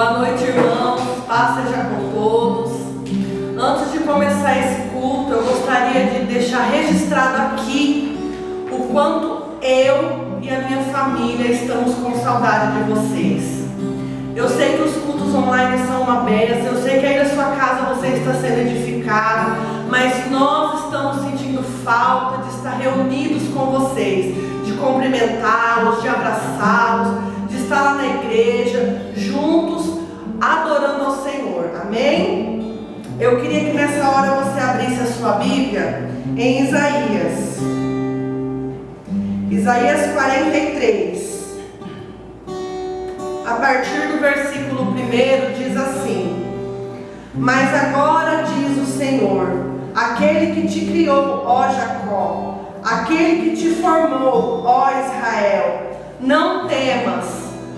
Boa noite, irmãos. Paz seja com todos. Antes de começar esse culto, eu gostaria de deixar registrado aqui o quanto eu e a minha família estamos com saudade de vocês. Eu sei que os cultos online são uma benção, eu sei que aí na sua casa você está sendo edificado, mas nós estamos sentindo falta de estar reunidos com vocês, de cumprimentá-los, de abraçá-los, de estar lá na igreja, juntos, adorando ao Senhor. Amém? Eu queria que nessa hora você abrisse a sua Bíblia em Isaías 43. A partir do versículo 1 diz assim: Mas agora diz o Senhor, aquele que te criou, ó Jacó, aquele que te formou, ó Israel, não temas,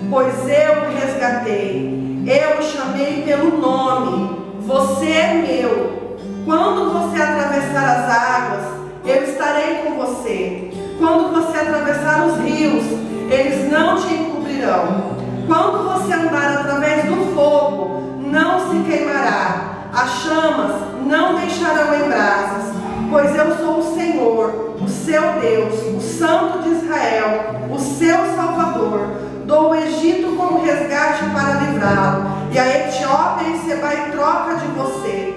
pois eu o resgatei, eu o chamei pelo nome, você é meu. Quando você atravessar as águas, eu estarei com você. Quando você atravessar os rios, eles não te encobrirão. Quando você andar através do fogo, não se queimará, as chamas não deixarão em brasas, pois eu sou o Senhor, o seu Deus, o Santo de Israel, o seu Salvador. Dou o Egito como resgate para livrá-lo, e a Etiópia e Seba em troca de você,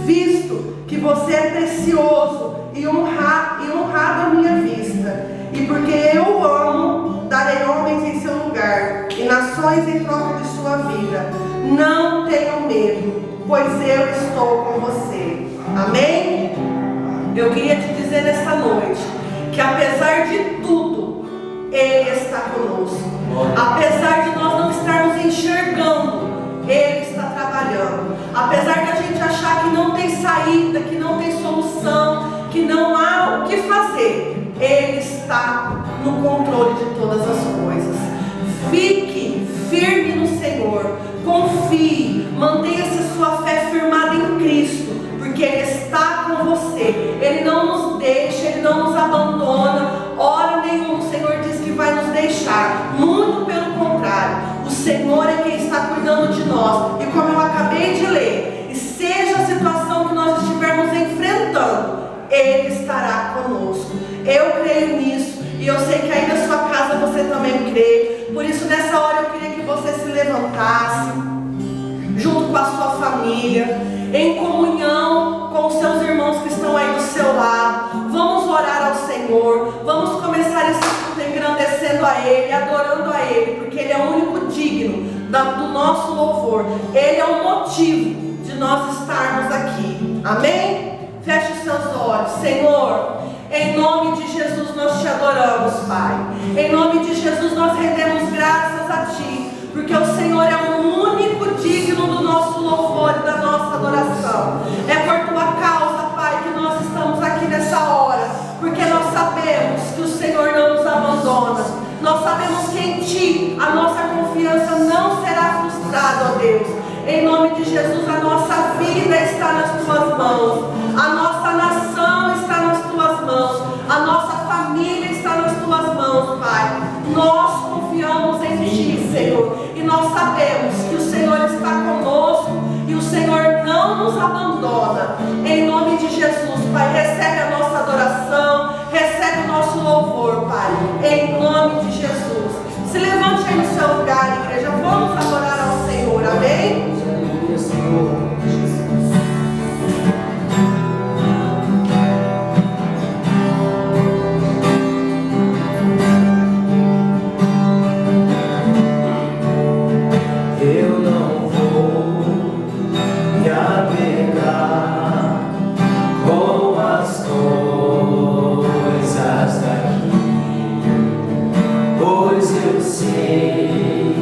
visto que você é precioso e honrado à minha vista, e porque eu o amo, darei homens em seu lugar, e nações em troca de sua vida. Não tenham medo, pois eu estou com você. Amém? Eu queria te dizer nesta noite, que apesar de tudo, Ele está conosco. Apesar de nós não estarmos enxergando, Ele está trabalhando. Apesar da gente achar que não tem saída, que não tem solução, que não há o que fazer, Ele está no controle de todas as coisas. Fique firme no Senhor, confie, mantenha-se sua fé firmada em Cristo, porque Ele está com você. Ele não nos deixa, Ele não nos abandona. Hora nenhuma o Senhor diz que vai nos deixar, muito pelo contrário, o Senhor é quem está cuidando de nós. E como eu acabei de ler, e seja a situação que nós estivermos enfrentando, Ele estará conosco. Eu creio nisso, e eu sei que aí na sua casa você também crê. Por isso nessa hora eu queria que você se levantasse, junto com a sua família, em comunhão com os seus irmãos que estão aí do seu lado. Vamos orar ao Senhor, vamos começar esse culto engrandecendo a Ele, adorando a Ele, porque Ele é o único digno do nosso louvor. Ele é o motivo de nós estarmos aqui. Amém? Feche os seus olhos. Senhor, em nome de Jesus nós te adoramos, Pai. Em nome de Jesus nós rendemos graças a Ti, porque o Senhor é o único digno do nosso louvor e da nossa adoração. É por Tua causa, Pai, que nós estamos aqui nessa hora, porque nós sabemos que o Senhor não nos abandona. Nós sabemos que em Ti a nossa confiança não será frustrada, ó Deus. Em nome de Jesus, a nossa vida está nas Tuas mãos, a nossa nação está nas Tuas mãos, a nossa família está nas Tuas mãos, Pai. Nós confiamos em Ti, Senhor, e nós sabemos que o Senhor está conosco e o Senhor não nos abandona. Em nome de Jesus, Pai, recebe a nossa adoração, recebe o nosso louvor, Pai, em nome de Jesus. Se levante aí no seu lugar, igreja, vamos adorar ao Senhor, amém? Senhor. Pois eu sei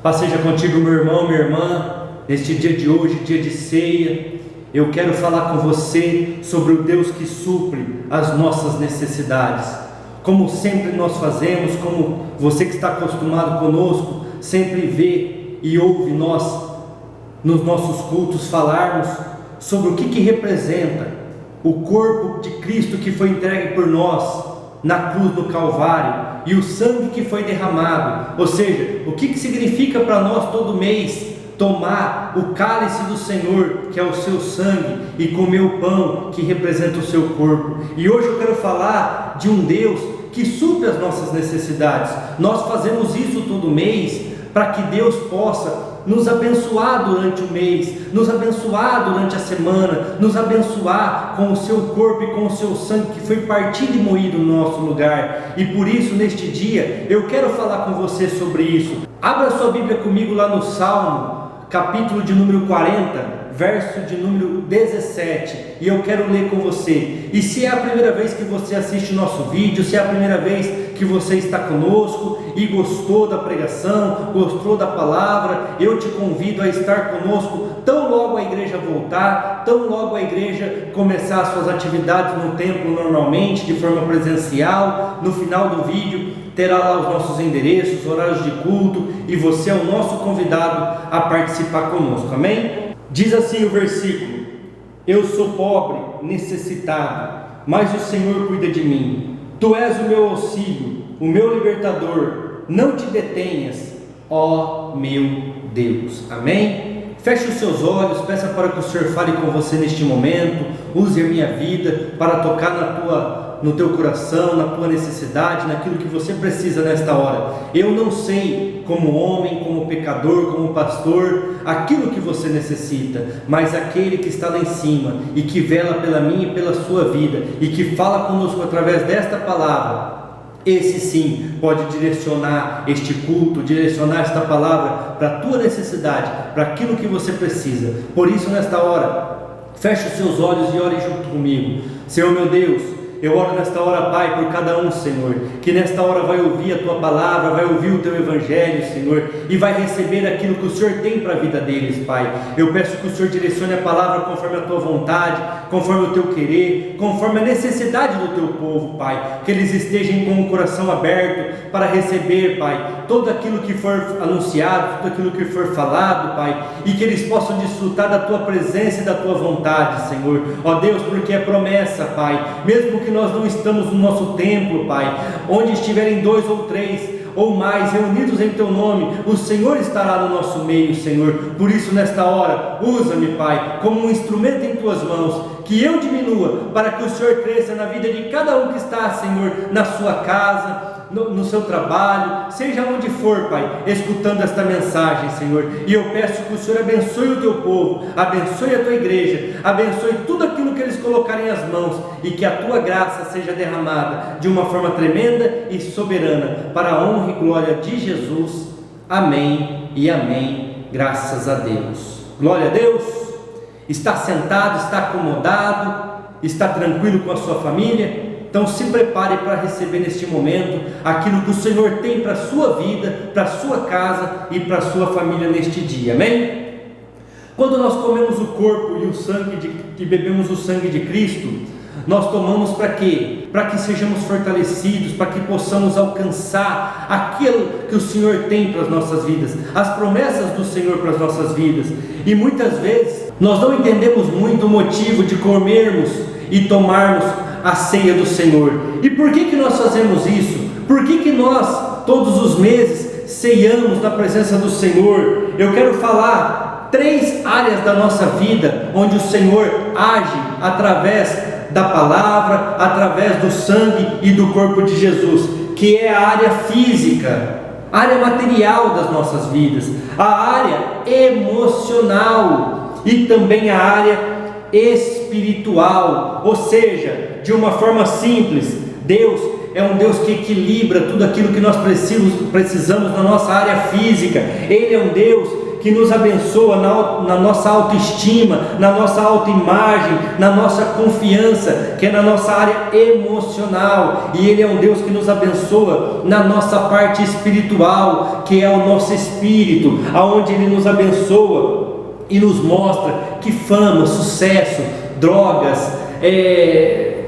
Paz seja contigo, meu irmão, minha irmã, neste dia de hoje, dia de ceia. Eu quero falar com você sobre o Deus que supre as nossas necessidades. Como sempre nós fazemos, como você que está acostumado conosco, sempre vê e ouve nós, nos nossos cultos, falarmos sobre o que representa o corpo de Cristo que foi entregue por nós na cruz do Calvário e o sangue que foi derramado. Ou seja, o que significa para nós todo mês tomar o cálice do Senhor, que é o seu sangue, e comer o pão, que representa o seu corpo. E hoje eu quero falar de um Deus que supre as nossas necessidades. Nós fazemos isso todo mês para que Deus possa nos abençoar durante o mês, nos abençoar durante a semana, nos abençoar com o seu corpo e com o seu sangue que foi partido e moído no nosso lugar. E por isso, neste dia, eu quero falar com você sobre isso. Abra sua Bíblia comigo lá no Salmo, capítulo de número 40, verso de número 17, e eu quero ler com você. E se é a primeira vez que você assiste o nosso vídeo, se é a primeira vez que você está conosco e gostou da pregação, gostou da palavra, eu te convido a estar conosco tão logo a igreja voltar, tão logo a igreja começar as suas atividades no templo normalmente, de forma presencial. No final do vídeo terá lá os nossos endereços, horários de culto, e você é o nosso convidado a participar conosco, amém? Diz assim o versículo: eu sou pobre, necessitado, mas o Senhor cuida de mim. Tu és o meu auxílio, o meu libertador, não te detenhas, ó meu Deus, amém? Feche os seus olhos, peça para que o Senhor fale com você neste momento, use a minha vida para tocar no teu coração, na tua necessidade, naquilo que você precisa nesta hora. Eu não sei, como homem, como pecador, como pastor, aquilo que você necessita, mas aquele que está lá em cima e que vela pela minha e pela sua vida e que fala conosco através desta palavra, esse sim pode direcionar este culto, direcionar esta palavra para a tua necessidade, para aquilo que você precisa. Por isso, nesta hora, feche os seus olhos e ore junto comigo. Senhor meu Deus, eu oro nesta hora, Pai, por cada um, Senhor, que nesta hora vai ouvir a Tua palavra, vai ouvir o Teu Evangelho, Senhor, e vai receber aquilo que o Senhor tem para a vida deles, Pai. Eu peço que o Senhor direcione a palavra conforme a Tua vontade, conforme o Teu querer, conforme a necessidade do Teu povo, Pai. Que eles estejam com o coração aberto para receber, Pai, tudo aquilo que for anunciado, tudo aquilo que for falado, Pai, e que eles possam desfrutar da Tua presença e da Tua vontade, Senhor. Ó Deus, porque é promessa, Pai, mesmo que nós não estamos no nosso templo, Pai, onde estiverem 2 ou 3 ou mais reunidos em Teu nome, o Senhor estará no nosso meio, Senhor. Por isso, nesta hora, usa-me, Pai, como um instrumento em Tuas mãos, que eu diminua, para que o Senhor cresça na vida de cada um que está, Senhor, na sua casa, no seu trabalho, seja onde for, Pai, escutando esta mensagem, Senhor. E eu peço que o Senhor abençoe o Teu povo, abençoe a Tua igreja, abençoe tudo aquilo que eles colocarem as mãos, e que a Tua graça seja derramada de uma forma tremenda e soberana, para a honra e glória de Jesus. Amém e amém. Graças a Deus. Glória a Deus. Está sentado, está acomodado, está tranquilo com a sua família? Então se prepare para receber neste momento aquilo que o Senhor tem para a sua vida, para a sua casa e para a sua família neste dia, amém? Quando nós comemos o corpo e o sangue e bebemos o sangue de Cristo, nós tomamos para quê? Para que sejamos fortalecidos, para que possamos alcançar aquilo que o Senhor tem para as nossas vidas, as promessas do Senhor para as nossas vidas. E muitas vezes nós não entendemos muito o motivo de comermos e tomarmos a ceia do Senhor. E por que nós fazemos isso? Por que nós todos os meses ceiamos na presença do Senhor? Eu quero falar 3 áreas da nossa vida onde o Senhor age através da palavra, através do sangue e do corpo de Jesus, que é a área física, a área material das nossas vidas, a área emocional e também a área espiritual. Ou seja, de uma forma simples, Deus é um Deus que equilibra tudo aquilo que nós precisamos na nossa área física. Ele é um Deus que que nos abençoa na nossa autoestima, na nossa autoimagem, na nossa confiança, que é na nossa área emocional, e Ele é um Deus que nos abençoa na nossa parte espiritual, que é o nosso espírito, aonde Ele nos abençoa e nos mostra que fama, sucesso, drogas,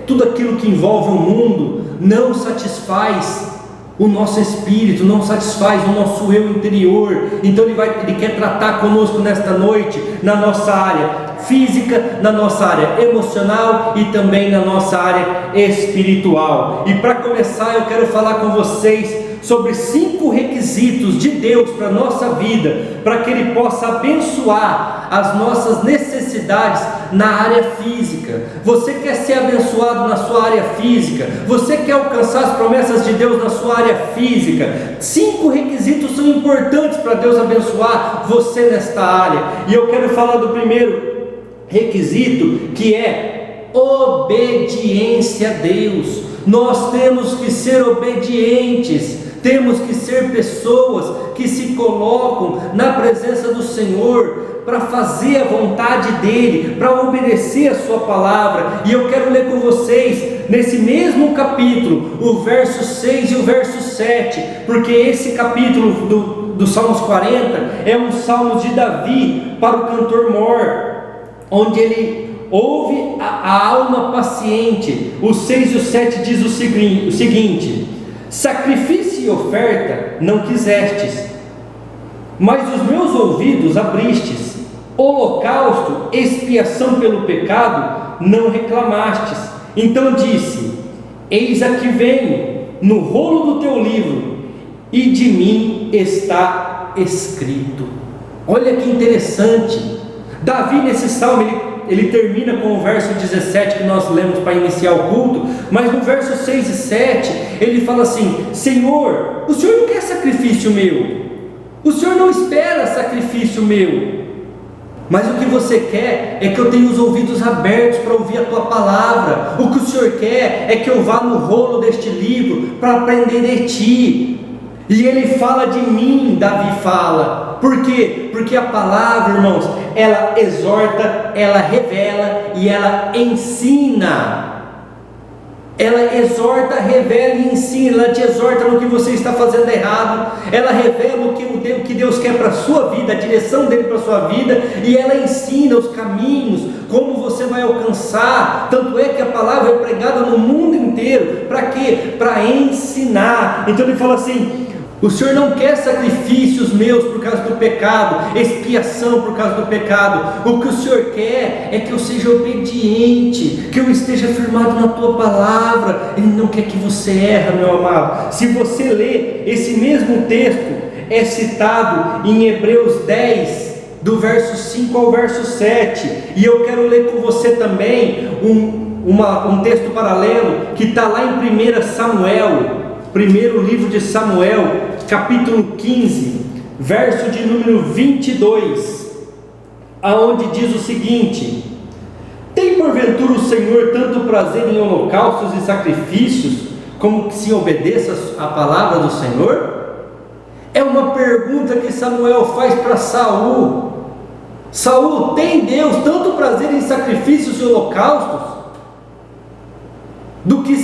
tudo aquilo que envolve o mundo não satisfaz o nosso espírito, não satisfaz o nosso eu interior. Então Ele quer tratar conosco nesta noite, na nossa área física, na nossa área emocional e também na nossa área espiritual. E para começar, eu quero falar com vocês sobre 5 requisitos de Deus para a nossa vida, para que Ele possa abençoar as nossas necessidades na área física. Você quer ser abençoado na sua área física? Você quer alcançar as promessas de Deus na sua área física? 5 requisitos são importantes para Deus abençoar você nesta área, e eu quero falar do primeiro requisito, que é obediência a Deus. Nós temos que ser obedientes, temos que ser pessoas que se colocam na presença do Senhor para fazer a vontade dEle, para obedecer a sua palavra. E eu quero ler com vocês, nesse mesmo capítulo, o verso 6 e o verso 7, porque esse capítulo do Salmos 40 é um salmo de Davi para o cantor Mor, onde ele ouve a alma paciente. O 6 e o 7 diz o seguinte: sacrifício e oferta não quisestes, mas os meus ouvidos abristes. Holocausto, expiação pelo pecado, não reclamastes. Então disse: eis aqui venho, no rolo do teu livro, e de mim está escrito. Olha que interessante. Davi, nesse salmo, ele termina com o verso 17 que nós lemos para iniciar o culto, mas no verso 6 e 7 ele fala assim: Senhor, o Senhor não quer sacrifício meu, o Senhor não espera sacrifício meu, mas o que você quer é que eu tenha os ouvidos abertos para ouvir a tua palavra. O que o Senhor quer é que eu vá no rolo deste livro para aprender de ti. E ele fala de mim, Davi fala. Por quê? Porque a palavra, irmãos, ela exorta, ela revela e ela ensina. Ela exorta, revela e ensina. Ela te exorta no que você está fazendo errado. Ela revela o que Deus quer para a sua vida, a direção dele para a sua vida. E ela ensina os caminhos, como você vai alcançar. Tanto é que a palavra é pregada no mundo inteiro. Para quê? Para ensinar. Então ele fala assim: o Senhor não quer sacrifícios meus por causa do pecado, expiação por causa do pecado. O que o Senhor quer é que eu seja obediente, que eu esteja firmado na tua palavra. Ele não quer que você erre, meu amado. Se você ler esse mesmo texto, é citado em Hebreus 10, do verso 5 ao verso 7. E eu quero ler com você também um texto paralelo que está lá em 1 Samuel, primeiro livro de Samuel, capítulo 15, verso de número 22, aonde diz o seguinte: tem porventura o Senhor tanto prazer em holocaustos e sacrifícios, como que se obedeça a palavra do Senhor? É uma pergunta que Samuel faz para Saul. Saul, tem Deus tanto prazer em sacrifícios e holocaustos, do que em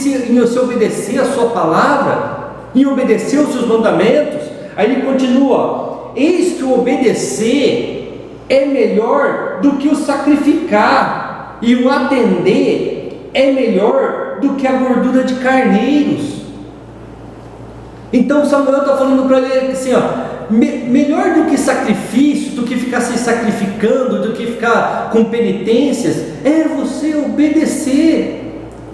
se obedecer a sua palavra, em obedecer os seus mandamentos? Aí ele continua: eis que o obedecer é melhor do que o sacrificar, e o atender é melhor do que a gordura de carneiros. Então Samuel está falando para ele assim, melhor do que sacrifício, do que ficar se sacrificando, do que ficar com penitências, é você obedecer.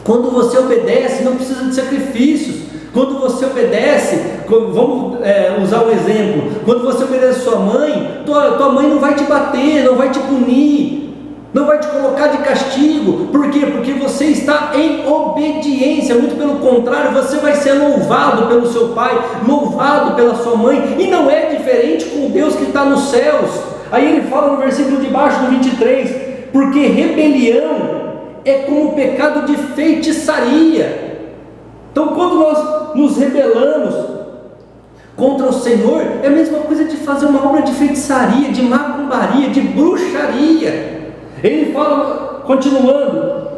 Quando você obedece, não precisa de sacrifícios. Quando você obedece, vamos usar um exemplo: quando você obedece a sua mãe, tua mãe não vai te bater, não vai te punir, não vai te colocar de castigo. Por quê? Porque você está em obediência. Muito pelo contrário, você vai ser louvado pelo seu pai, louvado pela sua mãe. E não é diferente com o Deus que está nos céus. Aí ele fala no versículo de baixo, no 23: porque rebelião é como o pecado de feitiçaria. Então, quando nós nos rebelamos contra o Senhor é a mesma coisa de fazer uma obra de feitiçaria, de macumbaria, de bruxaria. Ele fala, continuando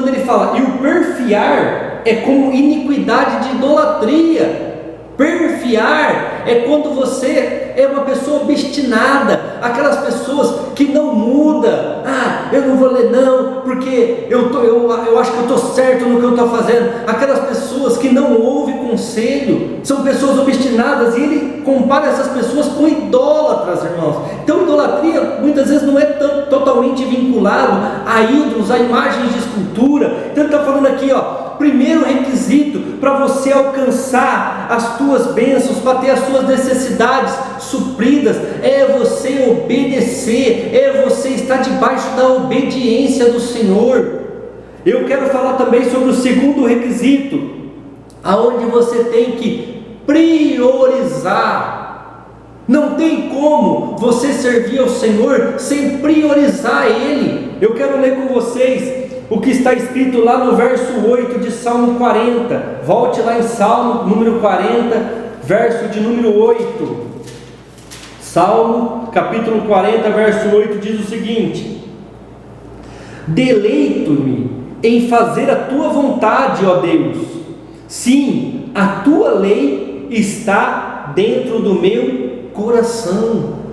ele fala, e o perfiar é como iniquidade de idolatria. Perfiar é quando você é uma pessoa obstinada, aquelas pessoas que não muda. Eu não vou ler não, porque eu acho que eu estou certo no que eu estou fazendo. Aquelas pessoas que não ouvem conselho, são pessoas obstinadas, e ele compara essas pessoas com idólatras, irmãos. Então idolatria muitas vezes não é totalmente vinculado a ídolos, a imagens de escultura. Então ele está falando aqui, primeiro requisito para você alcançar as tuas bênçãos, para ter as suas necessidades supridas, é você obedecer, é você estar debaixo da obediência do Senhor. Eu quero falar também sobre o segundo requisito, aonde você tem que priorizar. Não tem como você servir ao Senhor sem priorizar Ele. Eu quero ler com vocês o que está escrito lá no verso 8 de Salmo 40. Volte lá em Salmo número 40, verso de número 8. Salmo capítulo 40, verso 8 diz o seguinte: deleito-me em fazer a tua vontade, ó Deus. Sim, a tua lei está dentro do meu coração.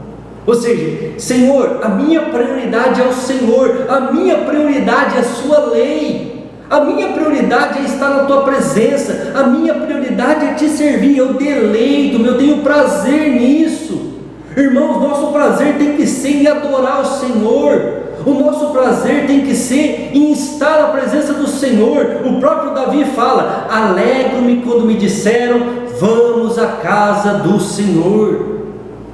Ou seja, Senhor, a minha prioridade é o Senhor, a minha prioridade é a sua lei, a minha prioridade é estar na tua presença, a minha prioridade é te servir. Eu deleito-me, eu tenho prazer nisso. Irmãos, nosso prazer tem que ser em adorar o Senhor. O nosso prazer tem que ser em estar na presença do Senhor. O próprio Davi fala: alegro-me quando me disseram, vamos à casa do Senhor.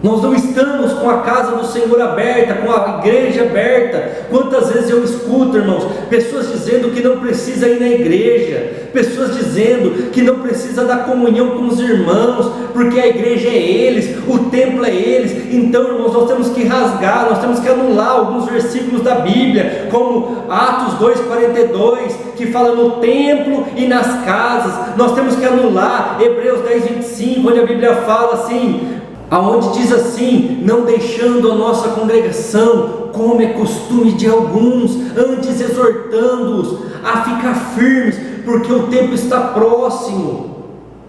Nós não estamos com a casa do Senhor aberta, com a igreja aberta. Quantas vezes eu escuto, irmãos, pessoas dizendo que não precisa ir na igreja, pessoas dizendo que não precisa da comunhão com os irmãos, porque a igreja é eles, o templo é eles. Então, irmãos, nós temos que rasgar, nós temos que anular alguns versículos da Bíblia, como Atos 2,42, que fala no templo e nas casas. Nós temos que anular Hebreus 10,25, onde a Bíblia fala assim, aonde diz assim: não deixando a nossa congregação, como é costume de alguns, antes exortando-os a ficar firmes, porque o tempo está próximo.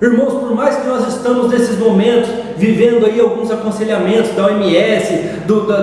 Irmãos, por mais que nós estamos nesses momentos vivendo aí alguns aconselhamentos da OMS,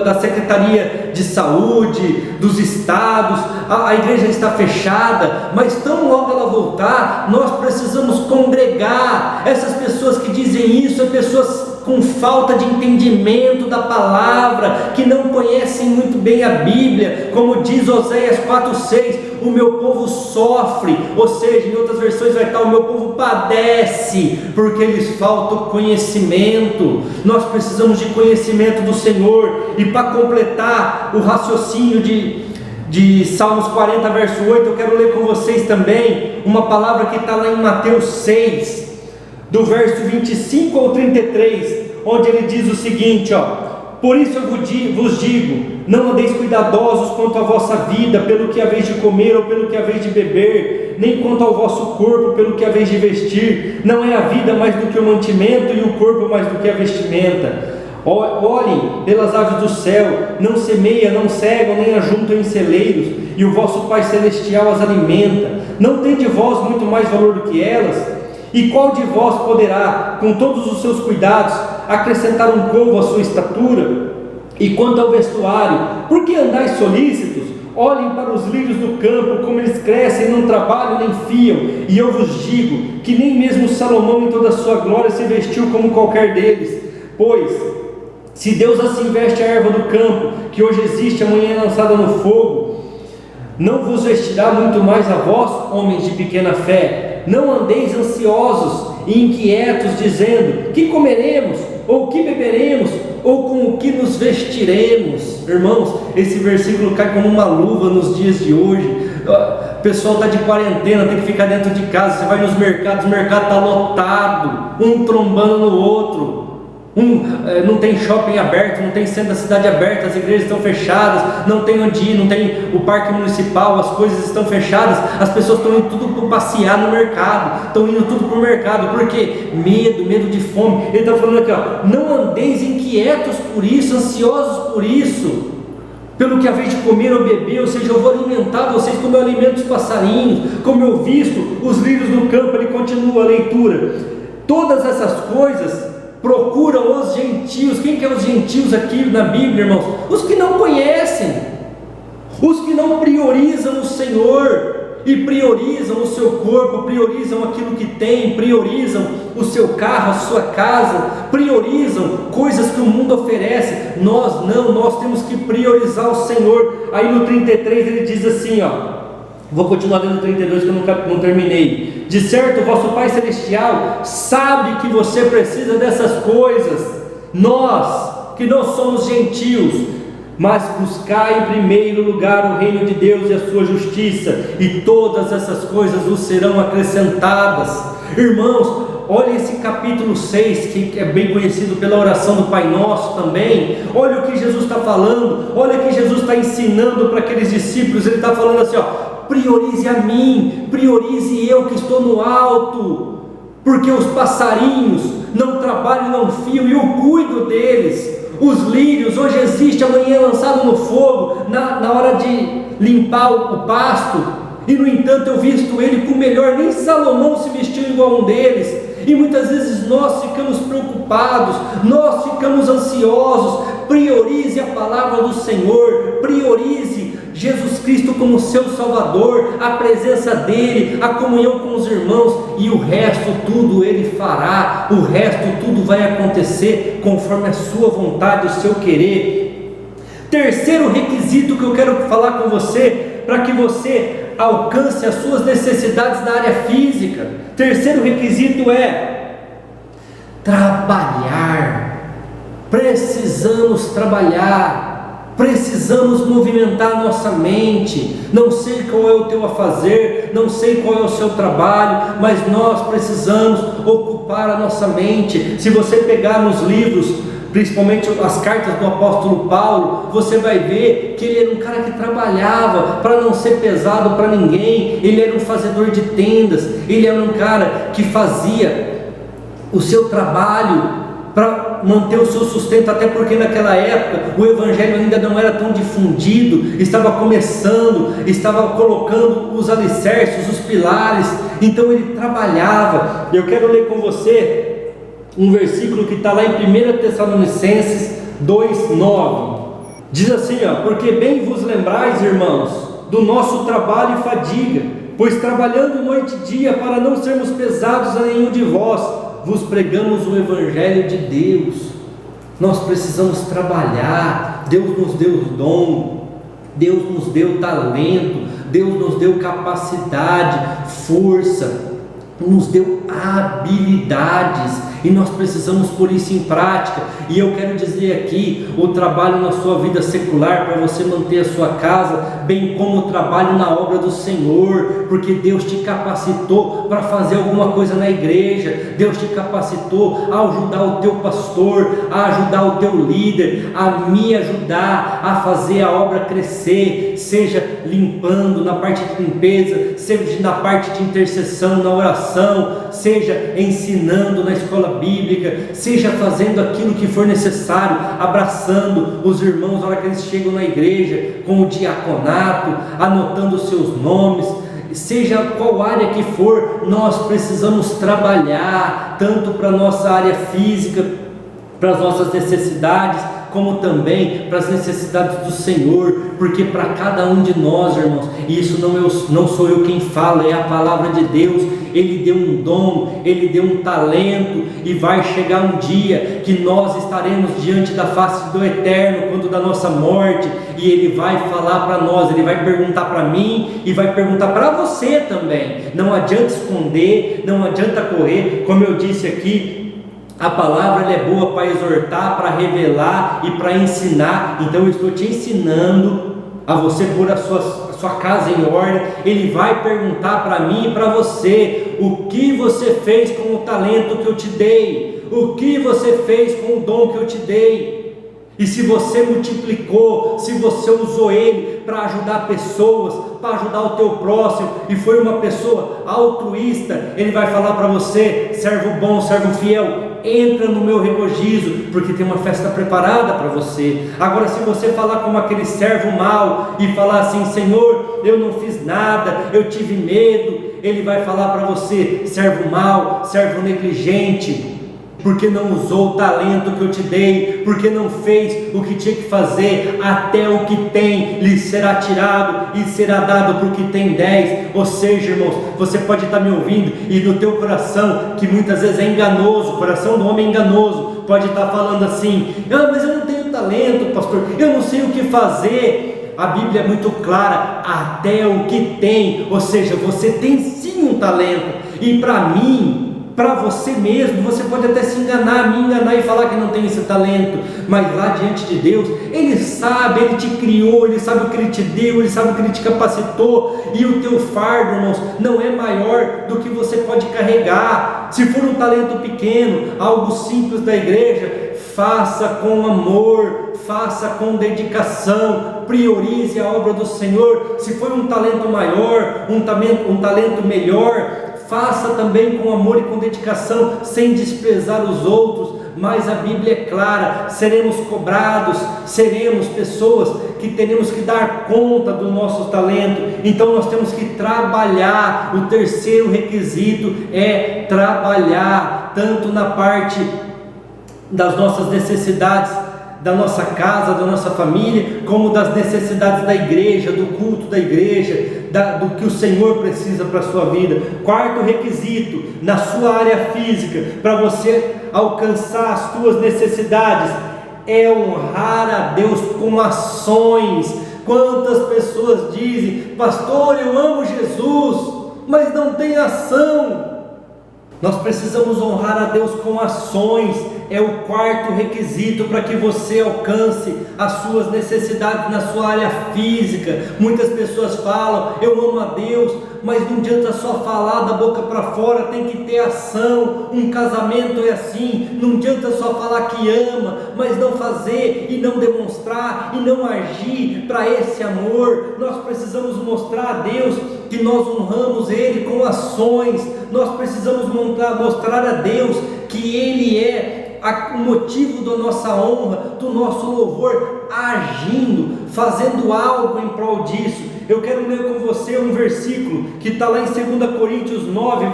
da Secretaria de Saúde, dos estados, a igreja está fechada, mas tão logo ela voltar, nós precisamos congregar. Essas pessoas que dizem isso, são pessoas com falta de entendimento da palavra, que não conhecem muito bem a Bíblia, como diz Oséias 4,6, o meu povo sofre, ou seja, em outras versões vai estar: o meu povo padece, porque lhes falta o conhecimento. Nós precisamos de conhecimento do Senhor. E para completar o raciocínio de Salmos 40, verso 8, eu quero ler com vocês também uma palavra que está lá em Mateus 6, do verso 25 ao 33, onde ele diz o seguinte: por isso eu vos digo, não andeis cuidadosos quanto à vossa vida, pelo que haveis de comer ou pelo que haveis de beber, nem quanto ao vosso corpo, pelo que haveis de vestir. Não é a vida mais do que o mantimento, e o corpo mais do que a vestimenta. Olhem pelas aves do céu, não semeiam, não cegam, nem ajuntam em celeiros, e o vosso Pai Celestial as alimenta. Não tem de vós muito mais valor do que elas? E qual de vós poderá, com todos os seus cuidados, acrescentar um covo à sua estatura? E quanto ao vestuário, por que andais solícitos? Olhem para os lírios do campo, como eles crescem, não trabalham nem fiam. E eu vos digo que nem mesmo Salomão em toda a sua glória se vestiu como qualquer deles. Pois, se Deus assim veste a erva do campo, que hoje existe, amanhã é lançada no fogo, não vos vestirá muito mais a vós, homens de pequena fé? Não andeis ansiosos e inquietos, dizendo: que comeremos, ou que beberemos, ou com o que nos vestiremos? Irmãos, esse versículo cai como uma luva nos dias de hoje. O pessoal está de quarentena, tem que ficar dentro de casa. Você vai nos mercados, o mercado está lotado, um trombando no outro. Não tem shopping aberto, não tem centro da cidade aberto, as igrejas estão fechadas, não tem onde ir, não tem o parque municipal, as coisas estão fechadas, as pessoas estão indo tudo para passear no mercado, estão indo tudo para o mercado, porque medo de fome. Ele está falando aqui, ó, não andeis inquietos por isso, ansiosos por isso, pelo que haveis de comer ou beber, ou seja, eu vou alimentar vocês como eu alimento os passarinhos, como eu visto os lírios do campo. Ele continua a leitura, todas essas coisas procuram os gentios. Quem que é os gentios aqui na Bíblia, irmãos? Os que não conhecem, os que não priorizam o Senhor, e priorizam o seu corpo, priorizam aquilo que tem, priorizam o seu carro, a sua casa, priorizam coisas que o mundo oferece. Nós não, nós temos que priorizar o Senhor. Aí no 33 ele diz assim, ó, vou continuar lendo o 32 que eu não terminei. De certo, o vosso Pai Celestial sabe que você precisa dessas coisas. Nós, que não somos gentios, mas buscai em primeiro lugar o reino de Deus e a sua justiça, e todas essas coisas vos serão acrescentadas. Irmãos, olha esse capítulo 6, que é bem conhecido pela oração do Pai Nosso também. Olha o que Jesus está falando, olha o que Jesus está ensinando para aqueles discípulos. Ele está falando assim, ó, priorize a mim, priorize eu que estou no alto, porque os passarinhos não trabalham, não fiam, e eu cuido deles. Os lírios, hoje existe, amanhã é lançado no fogo, na hora de limpar o pasto, e no entanto eu visto ele com o melhor. Nem Salomão se vestiu igual a um deles. E muitas vezes nós ficamos preocupados, nós ficamos ansiosos. Priorize a palavra do Senhor, priorize Jesus Cristo como seu Salvador, a presença dele, a comunhão com os irmãos, e o resto tudo ele fará. O resto tudo vai acontecer conforme a sua vontade, o seu querer. Terceiro requisito que eu quero falar com você, para que você alcance as suas necessidades na área física. Terceiro requisito é trabalhar. Precisamos trabalhar, precisamos movimentar a nossa mente. Não sei qual é o teu afazer, não sei qual é o seu trabalho, mas nós precisamos ocupar a nossa mente. Se você pegar nos livros, principalmente as cartas do apóstolo Paulo, você vai ver que ele era um cara que trabalhava para não ser pesado para ninguém. Ele era um fazedor de tendas, ele era um cara que fazia o seu trabalho para manter o seu sustento, até porque naquela época o evangelho ainda não era tão difundido, estava começando, estava colocando os alicerces, os pilares. Então ele trabalhava. Eu quero ler com você um versículo que está lá em 1 Tessalonicenses 2:9. Diz assim, ó: porque bem vos lembrais, irmãos, do nosso trabalho e fadiga, pois trabalhando noite e dia para não sermos pesados a nenhum de vós, vos pregamos o evangelho de Deus. Nós precisamos trabalhar. Deus nos deu dom, Deus nos deu talento, Deus nos deu capacidade, força, nos deu habilidades, e nós precisamos pôr isso em prática. E eu quero dizer aqui, o trabalho na sua vida secular, para você manter a sua casa, bem como o trabalho na obra do Senhor, porque Deus te capacitou para fazer alguma coisa na igreja, Deus te capacitou a ajudar o teu pastor, a ajudar o teu líder, a me ajudar a fazer a obra crescer, seja limpando, na parte de limpeza, seja na parte de intercessão, na oração, seja ensinando na escola bíblica, seja fazendo aquilo que for necessário, abraçando os irmãos na hora que eles chegam na igreja, com o diaconato, anotando os seus nomes. Seja qual área que for, nós precisamos trabalhar, tanto para a nossa área física, para as nossas necessidades, como também para as necessidades do Senhor, porque para cada um de nós, irmãos, e isso não sou eu quem fala, é a palavra de Deus. Ele deu um dom, Ele deu um talento, e vai chegar um dia que nós estaremos diante da face do Eterno, quando da nossa morte, e Ele vai falar para nós, Ele vai perguntar para mim, e vai perguntar para você também. Não adianta esconder, não adianta correr, como eu disse aqui, a palavra ela é boa para exortar, para revelar e para ensinar. Então eu estou te ensinando a você pôr a sua casa em ordem. Ele vai perguntar para mim e para você: o que você fez com o talento que eu te dei? o que você fez com o dom que eu te dei. E se você multiplicou, se você usou ele para ajudar pessoas, para ajudar o teu próximo, e foi uma pessoa altruísta, ele vai falar para você: servo bom, servo fiel, entra no meu regozijo, porque tem uma festa preparada para você. Agora, se você falar como aquele servo mau e falar assim: Senhor, eu não fiz nada, eu tive medo, ele vai falar para você: servo mau, servo negligente, porque não usou o talento que eu te dei, porque não fez o que tinha que fazer. Até o que tem lhe será tirado e será dado para o que tem 10. Ou seja, irmãos, você pode estar me ouvindo e no teu coração, que muitas vezes é enganoso, o coração do homem é enganoso, pode estar falando assim: ah, mas eu não tenho talento, pastor, eu não sei o que fazer. A Bíblia é muito clara: até o que tem, ou seja, você tem sim um talento. E para mim, para você mesmo, você pode até se enganar, me enganar e falar que não tem esse talento, mas lá diante de Deus, Ele sabe, Ele te criou, Ele sabe o que Ele te deu, Ele sabe o que Ele te capacitou, e o teu fardo, irmãos, não é maior do que você pode carregar. Se for um talento pequeno, algo simples da igreja, faça com amor, faça com dedicação, priorize a obra do Senhor. Se for um talento maior, um talento melhor, faça também com amor e com dedicação, sem desprezar os outros. Mas a Bíblia é clara: seremos cobrados, seremos pessoas que teremos que dar conta do nosso talento. Então nós temos que trabalhar. O terceiro requisito é trabalhar, tanto na parte das nossas necessidades, da nossa casa, da nossa família, como das necessidades da igreja, do culto da igreja, do que o Senhor precisa para a sua vida. Quarto requisito, na sua área física, para você alcançar as suas necessidades, é honrar a Deus com ações. Quantas pessoas dizem: pastor, eu amo Jesus, mas não tem ação. Nós precisamos honrar a Deus com ações. É o quarto requisito para que você alcance as suas necessidades na sua área física. Muitas pessoas falam: eu amo a Deus, mas não adianta só falar da boca para fora, tem que ter ação. Um casamento é assim, não adianta só falar que ama, mas não fazer e não demonstrar e não agir para esse amor. Nós precisamos mostrar a Deus que nós honramos Ele com ações. Nós precisamos mostrar a Deus que Ele é o motivo da nossa honra, do nosso louvor, agindo, fazendo algo em prol disso. Eu quero ler com você um versículo que está lá em 2 Coríntios 9,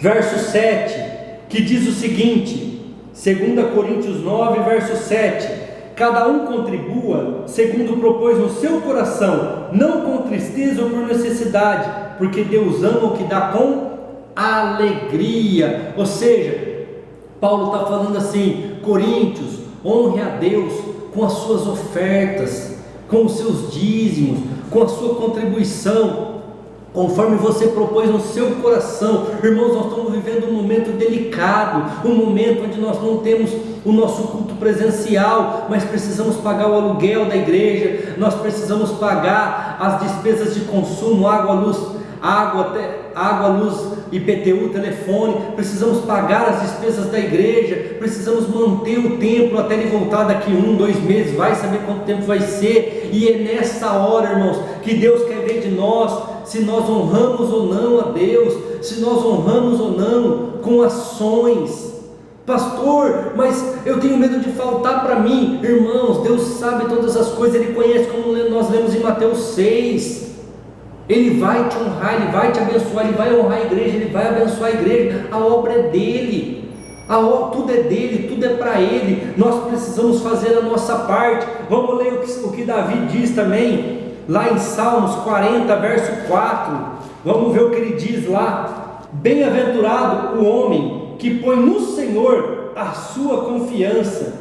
verso 7, que diz o seguinte: 2 Coríntios 9, verso 7: cada um contribua segundo propôs no seu coração, não com tristeza ou por necessidade, porque Deus ama o que dá com alegria. Ou seja, Paulo está falando assim: Coríntios, honre a Deus com as suas ofertas, com os seus dízimos, com a sua contribuição, conforme você propôs no seu coração. Irmãos, nós estamos vivendo um momento delicado, um momento onde nós não temos o nosso culto presencial, mas precisamos pagar o aluguel da igreja, nós precisamos pagar as despesas de consumo, água, luz, IPTU, telefone. Precisamos pagar as despesas da igreja, precisamos manter o templo até ele voltar daqui 1-2 meses, vai saber quanto tempo vai ser. E é nessa hora, irmãos, que Deus quer ver de nós, se nós honramos ou não a Deus, se nós honramos ou não com ações. Pastor, mas eu tenho medo de faltar para mim. Irmãos, Deus sabe todas as coisas, Ele conhece, como nós lemos em Mateus 6. Ele vai te honrar, Ele vai te abençoar, Ele vai honrar a igreja, Ele vai abençoar a igreja. A obra é dEle, tudo é dEle, tudo é para Ele. Nós precisamos fazer a nossa parte. Vamos ler o que Davi diz também, lá em Salmos 40, verso 4. Vamos ver o que ele diz lá: bem-aventurado o homem que põe no Senhor a sua confiança,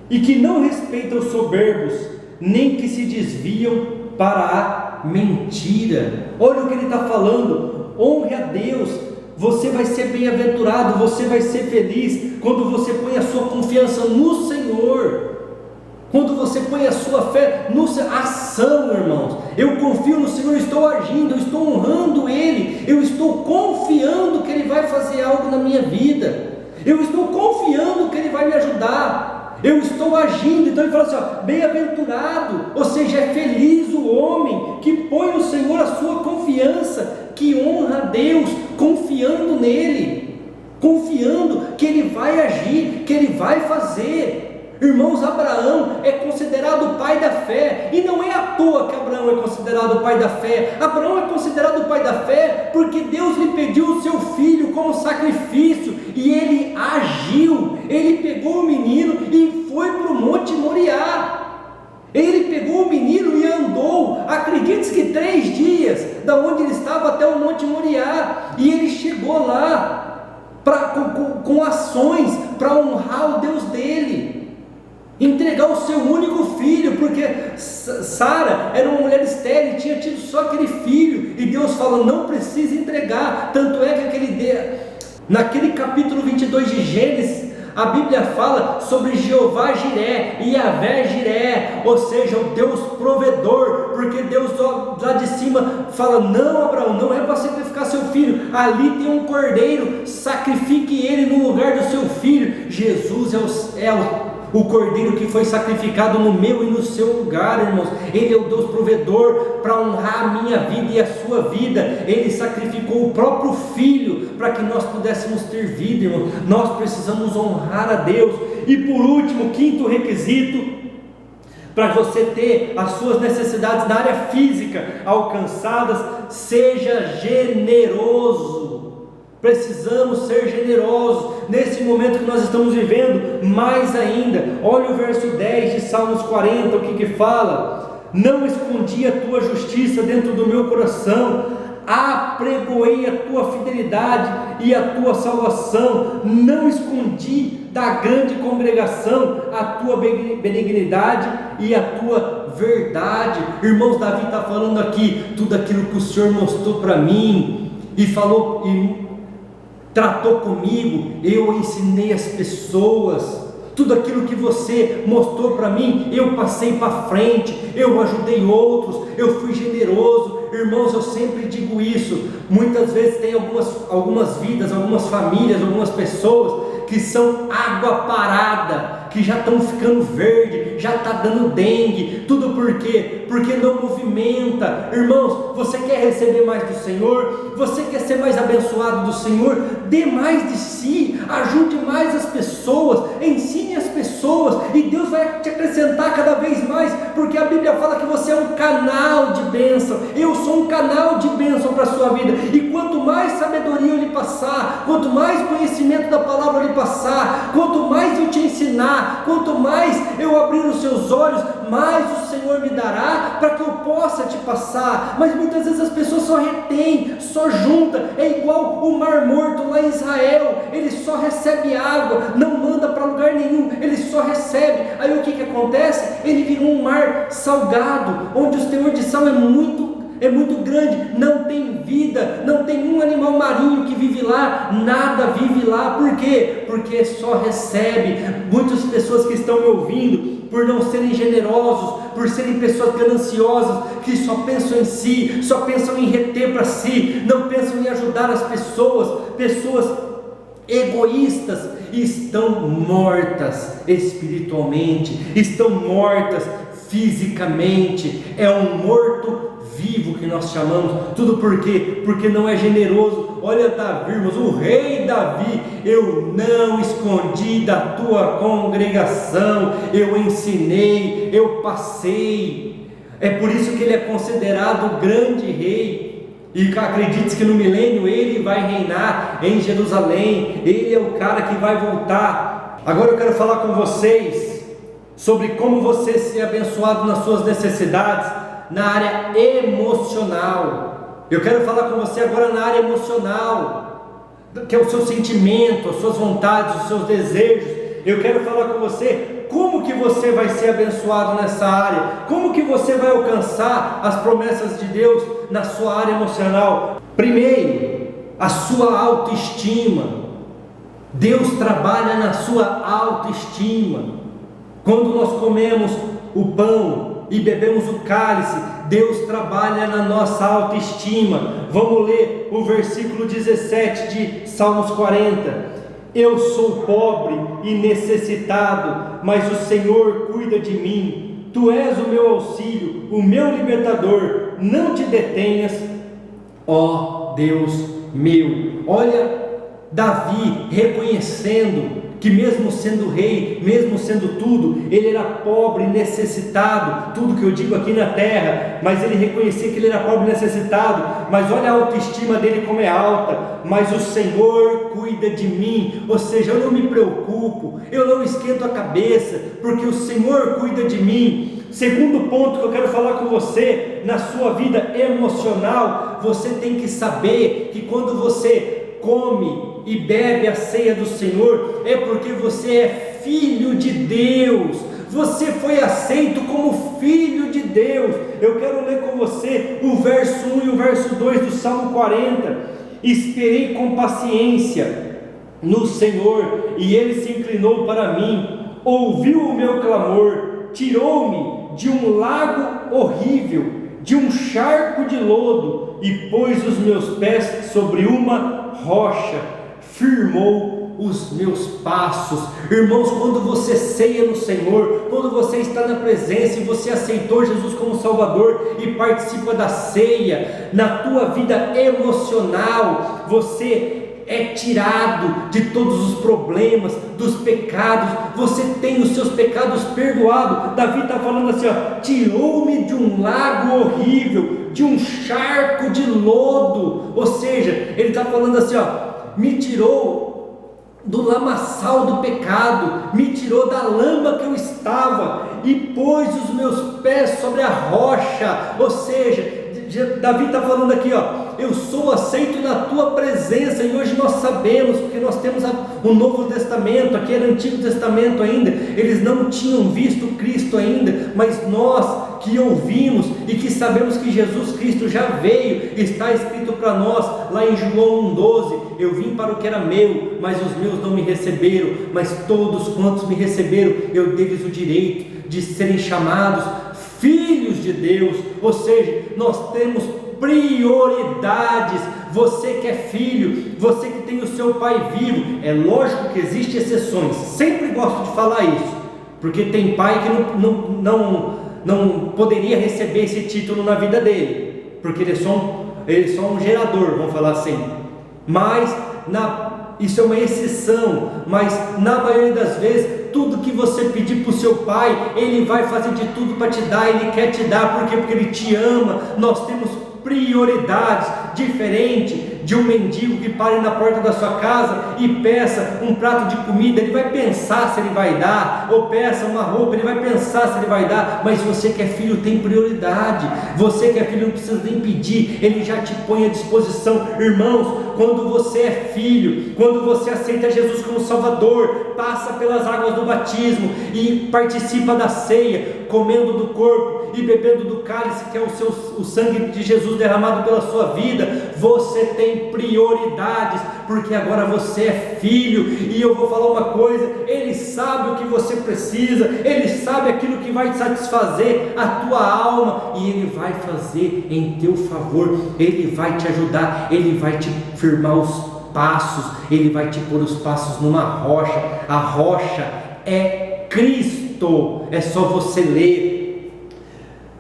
e que não respeita os soberbos, nem que se desviam para a mentira. Olha o que ele está falando: honre a Deus. Você vai ser bem-aventurado, você vai ser feliz quando você põe a sua confiança no Senhor, quando você põe a sua fé no ação, irmãos. Eu confio no Senhor, estou agindo, eu estou honrando Ele, eu estou confiando que Ele vai fazer algo na minha vida. Eu estou confiando que Ele vai me ajudar. Eu estou agindo. Então ele fala assim, ó, bem-aventurado, ou seja, é feliz o homem que põe no Senhor a sua confiança, que honra a Deus, confiando nele, confiando que Ele vai agir, que Ele vai fazer. Irmãos, Abraão é considerado o pai da fé, e não é à toa que Abraão é considerado o pai da fé. Abraão é considerado o pai da fé porque Deus lhe pediu o seu filho como sacrifício, e ele agiu. Ele pegou o menino e foi para o Monte Moriá. Ele pegou o menino e andou, acredite que 3 dias, da onde ele estava até o Monte Moriá, e ele chegou lá com ações para honrar o Deus dele, entregar o seu único filho, porque Sara era uma mulher estéril, tinha tido só aquele filho, e Deus fala, não precisa entregar. Tanto é que naquele capítulo 22 de Gênesis, a Bíblia fala sobre Jeová Jiré, Yahvé Jiré, ou seja, o Deus provedor, porque Deus lá de cima fala, não, Abraão, não é para sacrificar seu filho, ali tem um cordeiro, sacrifique ele no lugar do seu filho. Jesus é o cordeiro que foi sacrificado no meu e no seu lugar, irmãos. Ele é o Deus provedor para honrar a minha vida e a sua vida. Ele sacrificou o próprio filho para que nós pudéssemos ter vida, irmãos. Nós precisamos honrar a Deus. E por último, 5º requisito, para você ter as suas necessidades na área física alcançadas, seja generoso. Precisamos ser generosos nesse momento que nós estamos vivendo, mais ainda. Olha o verso 10 de Salmos 40, o que fala? Não escondi a tua justiça dentro do meu coração, apregoei a tua fidelidade e a tua salvação, não escondi da grande congregação a tua benignidade e a tua verdade. Irmãos, Davi está falando aqui, tudo aquilo que o Senhor mostrou para mim, e falou, e tratou comigo, eu ensinei as pessoas, tudo aquilo que você mostrou para mim, eu passei para frente, eu ajudei outros, eu fui generoso. Irmãos, eu sempre digo isso, muitas vezes tem algumas vidas, algumas famílias, algumas pessoas que são água parada, que já estão ficando verde, já está dando dengue, tudo por quê? Porque não movimenta. Irmãos, você quer receber mais do Senhor? Você quer ser mais abençoado do Senhor? Dê mais de si, ajude mais as pessoas, ensine as pessoas, e Deus vai te acrescentar cada vez mais, porque a Bíblia fala que você é um canal de bênção. Eu sou um canal de bênção para a sua vida, e quanto mais sabedoria eu lhe passar, quanto mais conhecimento da palavra eu lhe passar, quanto mais eu te ensinar, quanto mais eu abrir os seus olhos, mais o Senhor me dará para que eu possa te passar. Mas muitas vezes as pessoas só retêm, só juntam. É igual o Mar Morto lá em Israel, ele só recebe água, não manda para lugar nenhum, ele só recebe. Aí o que acontece? Ele vira um mar salgado, onde o teor de sal é muito grande, não tem vida, não tem um animal marinho que vive lá, nada vive lá. Por quê? Porque só recebe. Muitas pessoas que estão me ouvindo, por não serem generosos, por serem pessoas gananciosas, que só pensam em si, só pensam em reter para si, não pensam em ajudar as pessoas egoístas, estão mortas espiritualmente, estão mortas fisicamente. É um morto vivo que nós chamamos. Tudo por quê? Porque não é generoso. Olha Davi, irmãos, o rei Davi: eu não escondi da tua congregação, eu ensinei, eu passei. É por isso que ele é considerado o grande rei. E acredite que no milênio ele vai reinar em Jerusalém. Ele é o cara que vai voltar. Agora eu quero falar com vocês sobre como você ser abençoado nas suas necessidades na área emocional. Eu quero falar com você agora na área emocional, que é o seu sentimento, as suas vontades, os seus desejos. Eu quero falar com você como que você vai ser abençoado nessa área, como que você vai alcançar as promessas de Deus na sua área emocional. Primeiro, a sua autoestima. Deus trabalha na sua autoestima. Quando nós comemos o pão e bebemos o cálice, Deus trabalha na nossa autoestima. Vamos ler o versículo 17 de Salmos 40. Eu sou pobre e necessitado, mas o Senhor cuida de mim. Tu és o meu auxílio, o meu libertador. Não te detenhas, ó Deus meu. Olha Davi reconhecendo que mesmo sendo rei, mesmo sendo tudo, ele era pobre, necessitado, tudo que eu digo aqui na terra, mas ele reconhecia que ele era pobre e necessitado. Mas olha a autoestima dele como é alta. Mas o Senhor cuida de mim, ou seja, eu não me preocupo, eu não esquento a cabeça, porque o Senhor cuida de mim. Segundo ponto que eu quero falar com você, na sua vida emocional, você tem que saber que quando você come e bebe a ceia do Senhor, é porque você é filho de Deus, você foi aceito como filho de Deus. Eu quero ler com você o verso 1 e o verso 2 do Salmo 40. Esperei com paciência no Senhor, e Ele se inclinou para mim, ouviu o meu clamor, tirou-me de um lago horrível, de um charco de lodo, e pôs os meus pés sobre uma rocha, firmou os meus passos. Irmãos, quando você ceia no Senhor, quando você está na presença e você aceitou Jesus como Salvador e participa da ceia, na tua vida emocional, você é tirado de todos os problemas, dos pecados, você tem os seus pecados perdoados. Davi está falando assim, ó, tirou-me de um lago horrível, de um charco de lodo, ou seja, ele está falando assim, ó, me tirou do lamaçal do pecado, me tirou da lama que eu estava, e pôs os meus pés sobre a rocha. Ou seja, Davi está falando aqui, ó, eu sou aceito na tua presença. E hoje nós sabemos, porque nós temos o Novo Testamento, aqui era o Antigo Testamento ainda, eles não tinham visto Cristo ainda, mas nós que ouvimos e que sabemos que Jesus Cristo já veio, está escrito para nós lá em João 1,12, eu vim para o que era meu, mas os meus não me receberam, mas todos quantos me receberam, eu dei-lhes o direito de serem chamados filhos de Deus. Ou seja, nós temos prioridades. Você que é filho, você que tem o seu pai vivo, é lógico que existem exceções, sempre gosto de falar isso, porque tem pai que não poderia receber esse título na vida dele, porque ele é só um gerador, vamos falar assim, mas isso é uma exceção, mas na maioria das vezes, tudo que você pedir para o seu pai, ele vai fazer de tudo para te dar, ele quer te dar, porque ele te ama. Nós temos prioridades, diferente de um mendigo que pare na porta da sua casa e peça um prato de comida, ele vai pensar se ele vai dar, ou peça uma roupa, ele vai pensar se ele vai dar. Mas você que é filho tem prioridade, você que é filho não precisa nem pedir, ele já te põe à disposição. Irmãos, quando você é filho, quando você aceita Jesus como Salvador, passa pelas águas do batismo e participa da ceia, comendo do corpo e bebendo do cálice que é o sangue de Jesus derramado pela sua vida, você tem prioridades, porque agora você é filho. E eu vou falar uma coisa, ele sabe o que você precisa, ele sabe aquilo que vai satisfazer a tua alma, e ele vai fazer em teu favor, ele vai te ajudar, ele vai te firmar os passos, ele vai te pôr os passos numa rocha. A rocha é Cristo, é só você ler.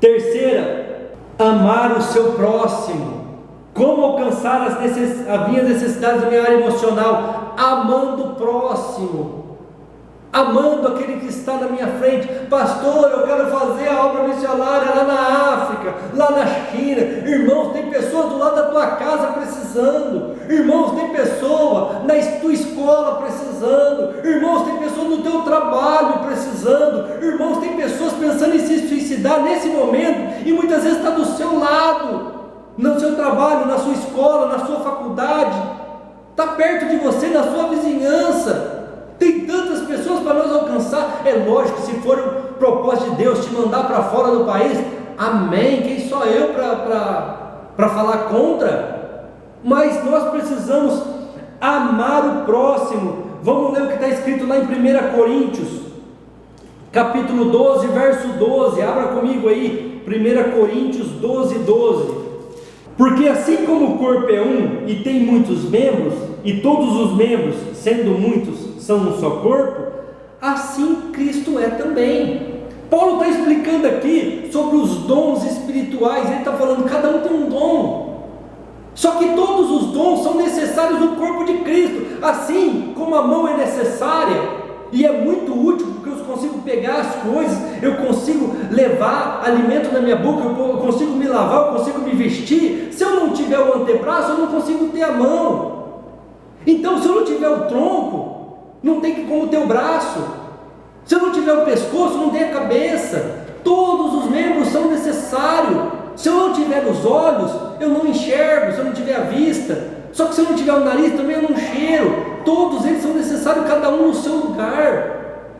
Terceira, amar o seu próximo. Como alcançar as minhas necessidades da minha área emocional? Amando o próximo, amando aquele que está na minha frente. Pastor, eu quero fazer a obra missionária lá na África, lá na China. Irmãos, tem pessoas do lado da tua casa precisando. Irmãos, tem pessoa na tua escola precisando. Irmãos, tem pessoas no teu trabalho precisando. Irmãos, tem pessoas pensando em se suicidar nesse momento, e muitas vezes está do seu lado, no seu trabalho, na sua escola, na sua faculdade, está perto de você, na sua vizinhança. Tem tantas pessoas para nós alcançar. É lógico que se for o propósito de Deus te mandar para fora do país, amém, quem sou eu para falar contra? Mas nós precisamos amar o próximo. Vamos ler o que está escrito lá em 1 Coríntios, capítulo 12, verso 12, abra comigo aí, 1 Coríntios 12, 12. Porque assim como o corpo é um e tem muitos membros, e todos os membros, sendo muitos, são um só corpo, assim Cristo é também. Paulo está explicando aqui sobre os dons espirituais. Ele está falando, cada um tem um dom, só que todos os dons são necessários no corpo de Cristo. Assim como a mão é necessária e é muito útil, porque eu consigo pegar as coisas, eu consigo levar alimento na minha boca, eu consigo me lavar, eu consigo me vestir. Se eu não tiver o antebraço, eu não consigo ter a mão. Então, se eu não tiver o tronco, não tem como ter o braço. Se eu não tiver o pescoço, não tem a cabeça. Todos os membros são necessários. Se eu não tiver os olhos, eu não enxergo. Se eu não tiver a vista, só que se eu não tiver o nariz, também eu não cheiro. Todos eles são necessários, cada um no seu lugar.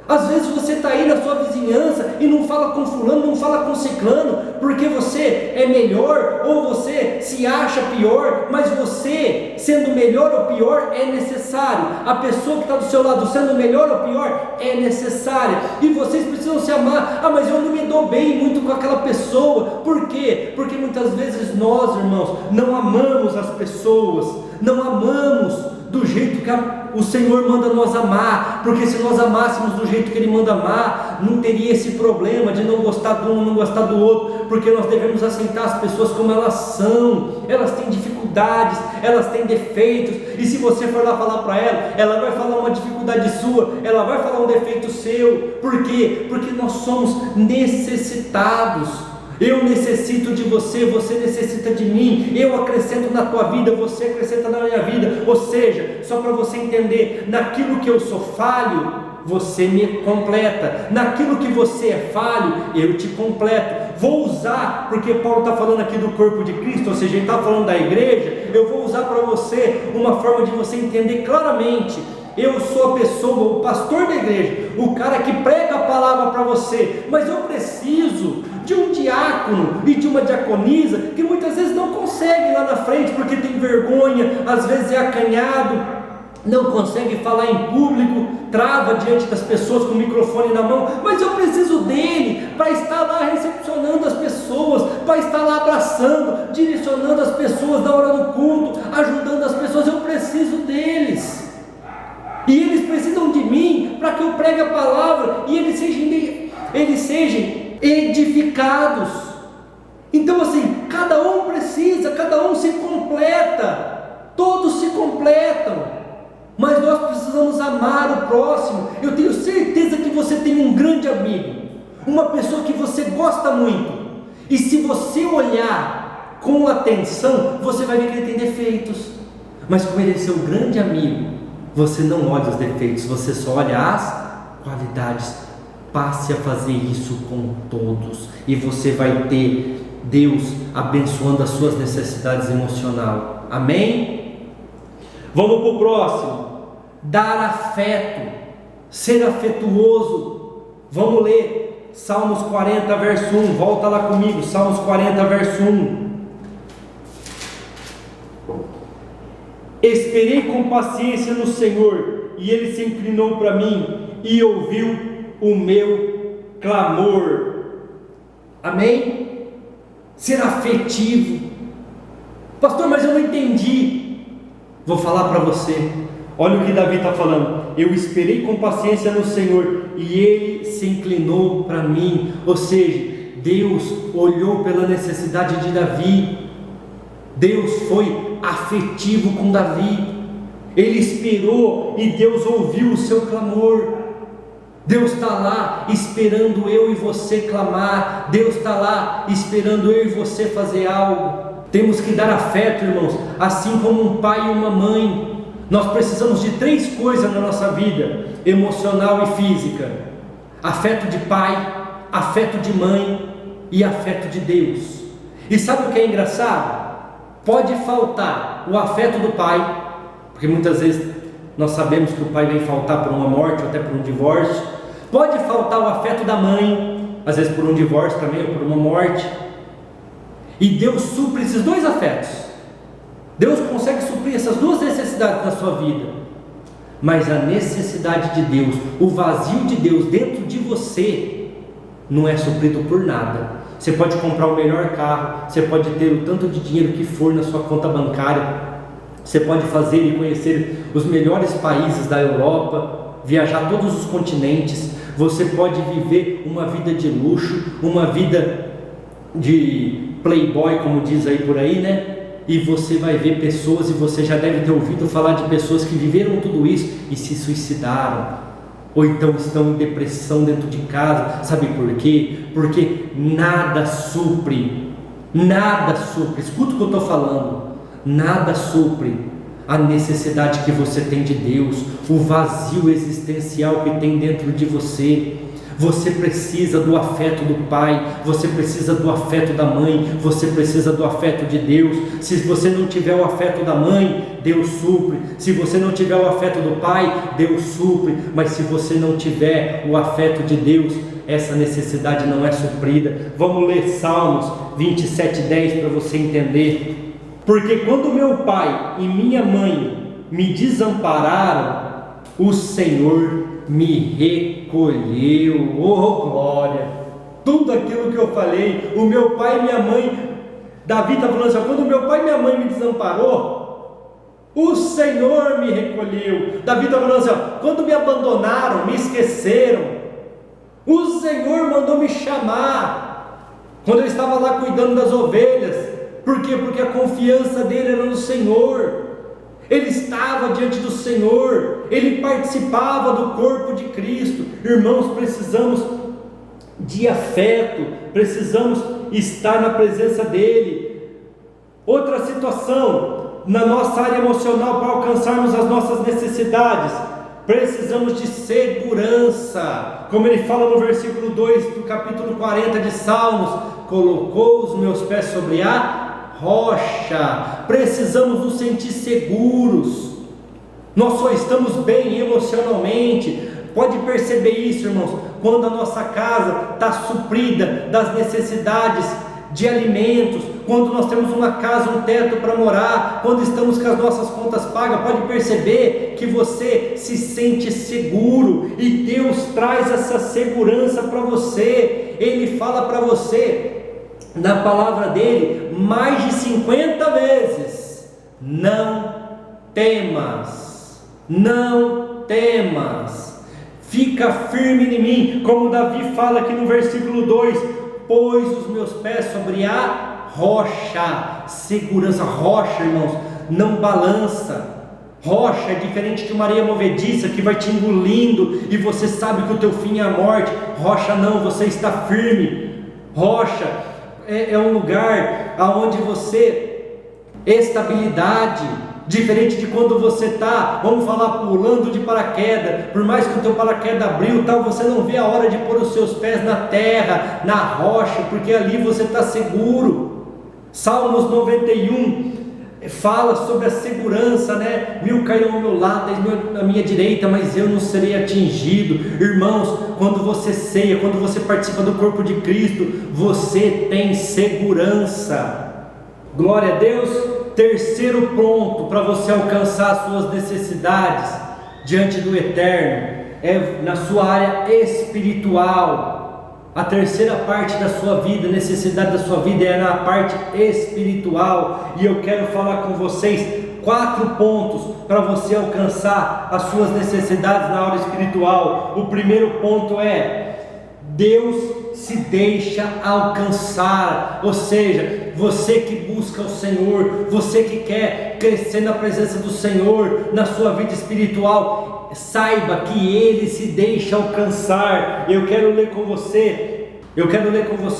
Às vezes você está aí na sua vizinhança e não fala com fulano, não fala com ciclano, porque você é melhor ou você se acha pior, mas você, sendo melhor ou pior, é necessário. A pessoa que está do seu lado, sendo melhor ou pior, é necessária. E vocês precisam se amar. Ah, mas eu não me dou bem muito com aquela pessoa. Por quê? Porque muitas vezes nós, irmãos, não amamos as pessoas, não amamos do jeito que o Senhor manda nós amar, porque se nós amássemos do jeito que Ele manda amar, não teria esse problema de não gostar de um, não gostar do outro, porque nós devemos aceitar as pessoas como elas são. Elas têm dificuldades, elas têm defeitos, e se você for lá falar para ela, ela vai falar uma dificuldade sua, ela vai falar um defeito seu. Por quê? Porque nós somos necessitados. Eu necessito de você, você necessita de mim, eu acrescento na tua vida, você acrescenta na minha vida. Ou seja, só para você entender, naquilo que eu sou falho, você me completa. Naquilo que você é falho, eu te completo. Vou usar, porque Paulo está falando aqui do corpo de Cristo, ou seja, ele está falando da igreja. Eu vou usar para você uma forma de você entender claramente. Eu sou a pessoa, o pastor da igreja, o cara que prega a palavra para você, mas eu preciso de um diácono e de uma diaconisa que muitas vezes não consegue lá na frente, porque tem vergonha, às vezes é acanhado, não consegue falar em público, trava diante das pessoas com o microfone na mão, mas eu preciso dele para estar lá recepcionando as pessoas, para estar lá abraçando, direcionando as pessoas na hora do culto, ajudando as pessoas. Eu preciso deles. E eles precisam de mim para que eu pregue a palavra e eles sejam edificados. Então assim, cada um precisa, cada um se completa, todos se completam, mas nós precisamos amar o próximo. Eu tenho certeza que você tem um grande amigo, uma pessoa que você gosta muito, e se você olhar com atenção, você vai ver que ele tem defeitos, mas como ele é seu grande amigo, você não olha os defeitos, você só olha as qualidades. Passe a fazer isso com todos, e você vai ter Deus abençoando as suas necessidades emocionais. Amém? Vamos para o próximo. Dar afeto, ser afetuoso. Vamos ler Salmos 40, verso 1. Volta lá comigo, Salmos 40, verso 1. Esperei com paciência no Senhor, e Ele se inclinou para mim e ouviu o meu clamor. Amém? Ser afetivo. Pastor, mas eu não entendi. Vou falar para você. Olha o que Davi está falando. Eu esperei com paciência no Senhor e Ele se inclinou para mim. Ou seja, Deus olhou pela necessidade de Davi. Deus foi afetivo com Davi. Ele esperou e Deus ouviu o seu clamor. Deus está lá esperando eu e você clamar. Deus está lá esperando eu e você fazer algo. Temos que dar afeto, irmãos, assim como um pai e uma mãe. Nós precisamos de 3 coisas na nossa vida: emocional e física. Afeto de pai, afeto de mãe e afeto de Deus. E sabe o que é engraçado? Pode faltar o afeto do pai, porque muitas vezes nós sabemos que o pai vem faltar por uma morte ou até por um divórcio. Pode faltar o afeto da mãe, às vezes por um divórcio também ou por uma morte. E Deus supre esses 2 afetos. Deus consegue suprir essas 2 necessidades na sua vida. Mas a necessidade de Deus, o vazio de Deus dentro de você, não é suprido por nada. você pode comprar o melhor carro, você pode ter o tanto de dinheiro que for na sua conta bancária, você pode fazer e conhecer os melhores países da Europa, viajar todos os continentes, você pode viver uma vida de luxo, uma vida de playboy, como diz aí por aí, né? E você vai ver pessoas, e você já deve ter ouvido falar de pessoas que viveram tudo isso e se suicidaram, ou então estão em depressão dentro de casa. Sabe por quê? Porque nada supre, escuta o que eu estou falando, nada supre a necessidade que você tem de Deus, o vazio existencial que tem dentro de você. Você precisa do afeto do pai, você precisa do afeto da mãe, você precisa do afeto de Deus. Se você não tiver o afeto da mãe, Deus supre. Se você não tiver o afeto do pai, Deus supre. Mas se você não tiver o afeto de Deus, essa necessidade não é suprida. Vamos ler Salmos 27:10 para você entender. Porque quando meu pai e minha mãe me desampararam, o Senhor me recolheu. Oh glória! Tudo aquilo que eu falei, o meu pai e minha mãe, Davi está falando assim: quando meu pai e minha mãe me desamparou, o Senhor me recolheu. Davi está falando assim: quando me abandonaram, me esqueceram, o Senhor mandou me chamar. Quando eu estava lá cuidando das ovelhas, por quê? Porque a confiança dele era no Senhor. Ele estava diante do Senhor, ele participava do corpo de Cristo. Irmãos, precisamos de afeto, precisamos estar na presença dele. Outra situação, na nossa área emocional, para alcançarmos as nossas necessidades, precisamos de segurança, como ele fala no versículo 2 do capítulo 40 de Salmos: colocou os meus pés sobre a rocha. Precisamos nos sentir seguros. Nós só estamos bem emocionalmente. Pode perceber isso, irmãos, quando a nossa casa está suprida das necessidades de alimentos, quando nós temos uma casa, um teto para morar, quando estamos com as nossas contas pagas. Pode perceber que você se sente seguro, e Deus traz essa segurança para você. Ele fala para você na palavra dele mais de 50 vezes: não temas, não temas, fica firme em mim, como Davi fala aqui no versículo 2: pôs os meus pés sobre a rocha. Segurança. Rocha, irmãos, não balança. Rocha é diferente de uma areia movediça que vai te engolindo e você sabe que o teu fim é a morte. Rocha não, você está firme. Rocha é um lugar onde você, estabilidade, diferente de quando você está, vamos falar, pulando de paraquedas. Por mais que o teu paraquedas abriu, tal, você não vê a hora de pôr os seus pés na terra, na rocha, porque ali você está seguro. Salmos 91 fala sobre a segurança, né? 1000 cairão ao meu lado, 10.000 à minha direita, mas eu não serei atingido. Irmãos, quando você ceia, quando você participa do corpo de Cristo, você tem segurança. Glória a Deus. Terceiro ponto para você alcançar as suas necessidades diante do Eterno é na sua área espiritual. A terceira parte da sua vida, necessidade da sua vida, é na parte espiritual. E eu quero falar com vocês 4 pontos para você alcançar as suas necessidades na área espiritual. O primeiro ponto é: Deus se deixa alcançar. Ou seja, você que busca o Senhor, você que quer crescer na presença do Senhor, na sua vida espiritual, saiba que Ele se deixa alcançar. Eu quero ler com você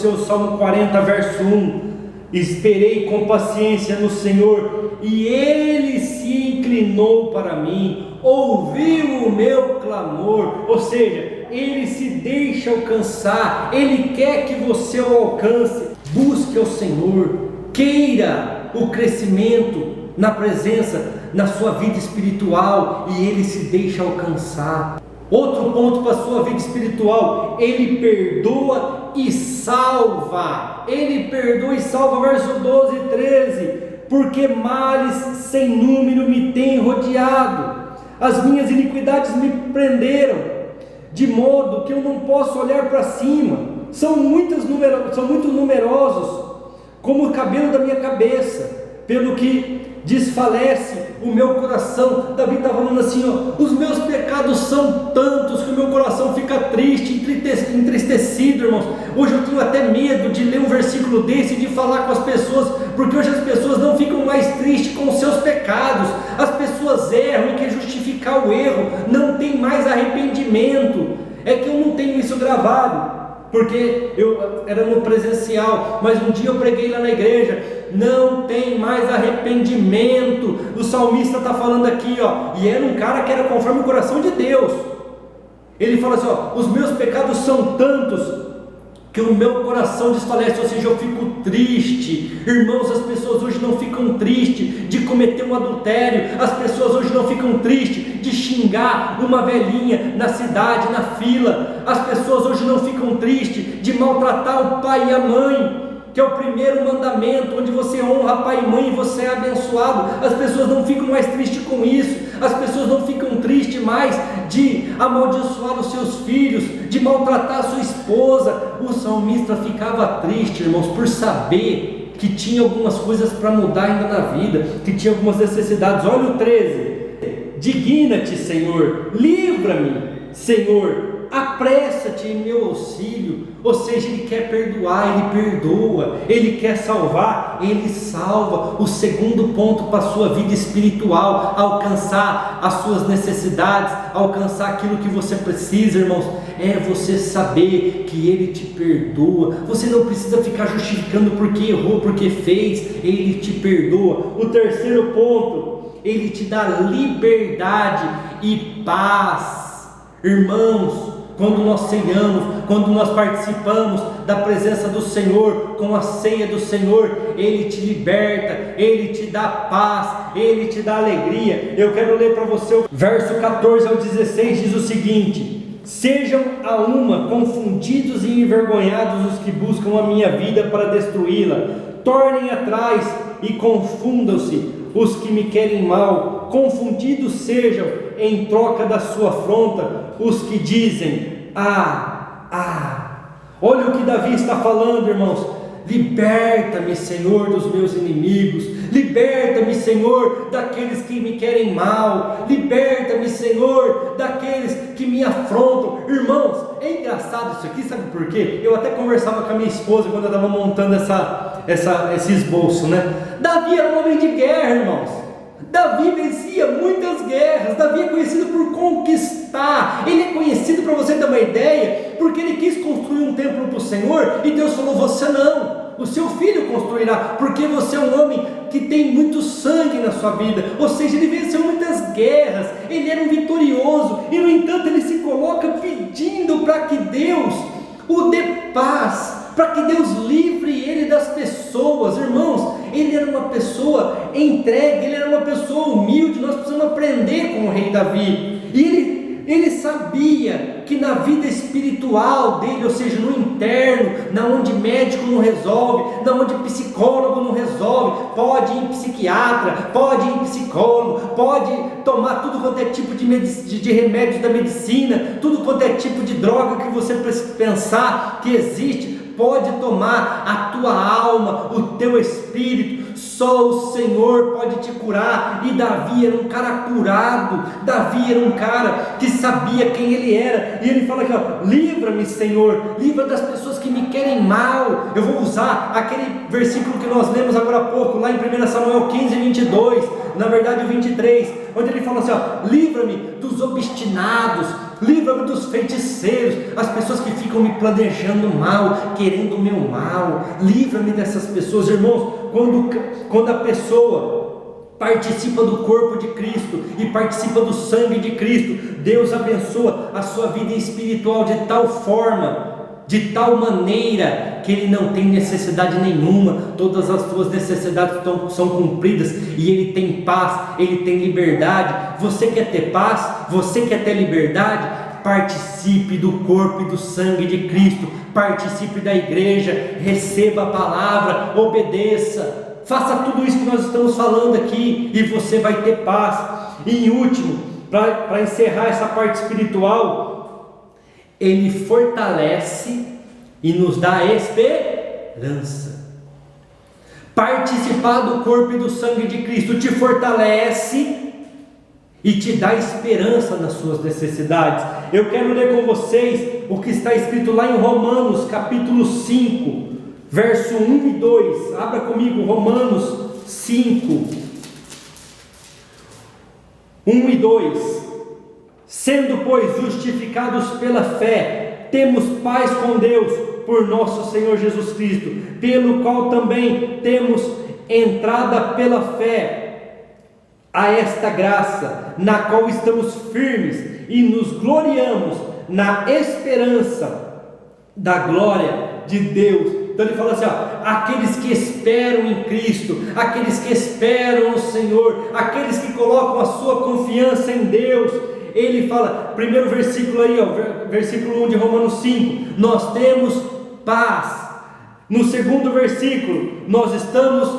o Salmo 40, verso 1. Esperei com paciência no Senhor, e Ele se inclinou para mim, ouviu o meu clamor. Ou seja, Ele se deixa alcançar, Ele quer que você o alcance. Busque o Senhor, queira o crescimento na presença, na sua vida espiritual, e Ele se deixa alcançar. Outro ponto para a sua vida espiritual: Ele perdoa e salva. Ele perdoa e salva, verso 12 e 13. Porque males sem número me têm rodeado, as minhas iniquidades me prenderam, de modo que eu não posso olhar para cima. são muito numerosos, como o cabelo da minha cabeça, pelo que desfalece o meu coração. Davi está falando assim, ó, os meus pecados são tantos que o meu coração fica triste, entristecido, irmãos. Hoje eu tenho até medo de ler um versículo desse e de falar com as pessoas, porque hoje as pessoas não ficam mais tristes com os seus pecados, as pessoas erram e querem justificar o erro, não tem mais arrependimento. É que eu não tenho isso gravado, porque eu era no presencial, mas um dia eu preguei lá na igreja, não tem mais arrependimento. O salmista está falando aqui, ó, e era um cara que era conforme o coração de Deus. Ele fala assim, ó, os meus pecados são tantos que o meu coração desfalece, ou seja, eu fico triste. Irmãos, as pessoas hoje não ficam tristes de cometer um adultério, as pessoas hoje não ficam tristes de xingar uma velhinha na cidade, na fila, as pessoas hoje não ficam tristes de maltratar o pai e a mãe, que é o primeiro mandamento, onde você honra pai e mãe e você é abençoado. As pessoas não ficam mais tristes com isso, as pessoas não ficam tristes mais de amaldiçoar os seus filhos, de maltratar a sua esposa. O salmista ficava triste, irmãos, por saber que tinha algumas coisas para mudar ainda na vida, que tinha algumas necessidades. Olha o 13, digna-te, Senhor, livra-me, Senhor, apressa-te em meu auxílio. Ou seja, Ele quer perdoar, Ele perdoa, Ele quer salvar, Ele salva. O segundo ponto para a sua vida espiritual, alcançar as suas necessidades, alcançar aquilo que você precisa, irmãos, é você saber que Ele te perdoa. Você não precisa ficar justificando porque errou, porque fez, Ele te perdoa. O terceiro ponto, Ele te dá liberdade e paz. Irmãos, quando nós ceiamos, quando nós participamos da presença do Senhor, com a ceia do Senhor, Ele te liberta, Ele te dá paz, Ele te dá alegria. Eu quero ler para você o verso 14 ao 16, diz o seguinte: sejam a uma confundidos e envergonhados os que buscam a minha vida para destruí-la, tornem atrás e confundam-se os que me querem mal, confundidos sejam em troca da sua afronta os que dizem, olha o que Davi está falando, irmãos: liberta-me, Senhor, dos meus inimigos, liberta-me, Senhor, daqueles que me querem mal, liberta-me, Senhor, daqueles que me afrontam. Irmãos, é engraçado isso aqui, sabe por quê? Eu até conversava com a minha esposa quando eu estava montando esse esboço, né? Davi era um homem de guerra, irmãos. Davi vencia muitas guerras. Davi é conhecido por conquistar. Ele é conhecido, para você ter uma ideia, porque ele quis construir um templo para o Senhor, e Deus falou: você não, o seu filho construirá, porque você é um homem que tem muito sangue na sua vida. Ou seja, ele venceu muitas guerras, ele era um vitorioso, e no entanto ele se coloca pedindo para que Deus o dê paz, para que Deus livre ele das pessoas. Irmãos, ele era uma pessoa entregue, ele era uma pessoa humilde. Nós precisamos aprender com o rei Davi. E ele sabia que na vida espiritual dele, ou seja, no interno, na onde médico não resolve, na onde psicólogo não resolve, pode ir em psiquiatra, pode ir em psicólogo, pode tomar tudo quanto é tipo de remédios da medicina, tudo quanto é tipo de droga que você pensar que existe, pode tomar a tua alma, o teu espírito. Só o Senhor pode te curar. E Davi era um cara curado. Davi era um cara que sabia quem ele era. E ele fala aqui, ó: livra-me, Senhor, livra das pessoas que me querem mal. Eu vou usar aquele versículo que nós lemos agora há pouco, lá em 1 Samuel 15, 22, na verdade o 23, onde ele fala assim, ó: livra-me dos obstinados, livra-me dos feiticeiros, as pessoas que ficam me planejando mal, querendo o meu mal. Livra-me dessas pessoas. Irmãos, quando a pessoa participa do corpo de Cristo e participa do sangue de Cristo, Deus abençoa a sua vida espiritual de tal forma, de tal maneira, que ele não tem necessidade nenhuma. Todas as suas necessidades são cumpridas, e ele tem paz, ele tem liberdade. Você quer ter paz? Você quer ter liberdade? Participe do corpo e do sangue de Cristo, participe da igreja, receba a palavra, obedeça, faça tudo isso que nós estamos falando aqui, e você vai ter paz. E em último, para encerrar essa parte espiritual, ele fortalece e nos dá esperança. Participar do corpo e do sangue de Cristo te fortalece e te dá esperança nas suas necessidades. Eu quero ler com vocês o que está escrito lá em Romanos capítulo 5, verso 1 e 2. Abra comigo Romanos 5, 1 e 2. Sendo, pois, justificados pela fé, temos paz com Deus por nosso Senhor Jesus Cristo, pelo qual também temos entrada pela fé a esta graça, na qual estamos firmes e nos gloriamos na esperança da glória de Deus. Então ele fala assim, aqueles que esperam em Cristo, aqueles que esperam no Senhor, aqueles que colocam a sua confiança em Deus. Ele fala, primeiro versículo aí, versículo 1 de Romanos 5, nós temos paz. No segundo versículo, nós estamos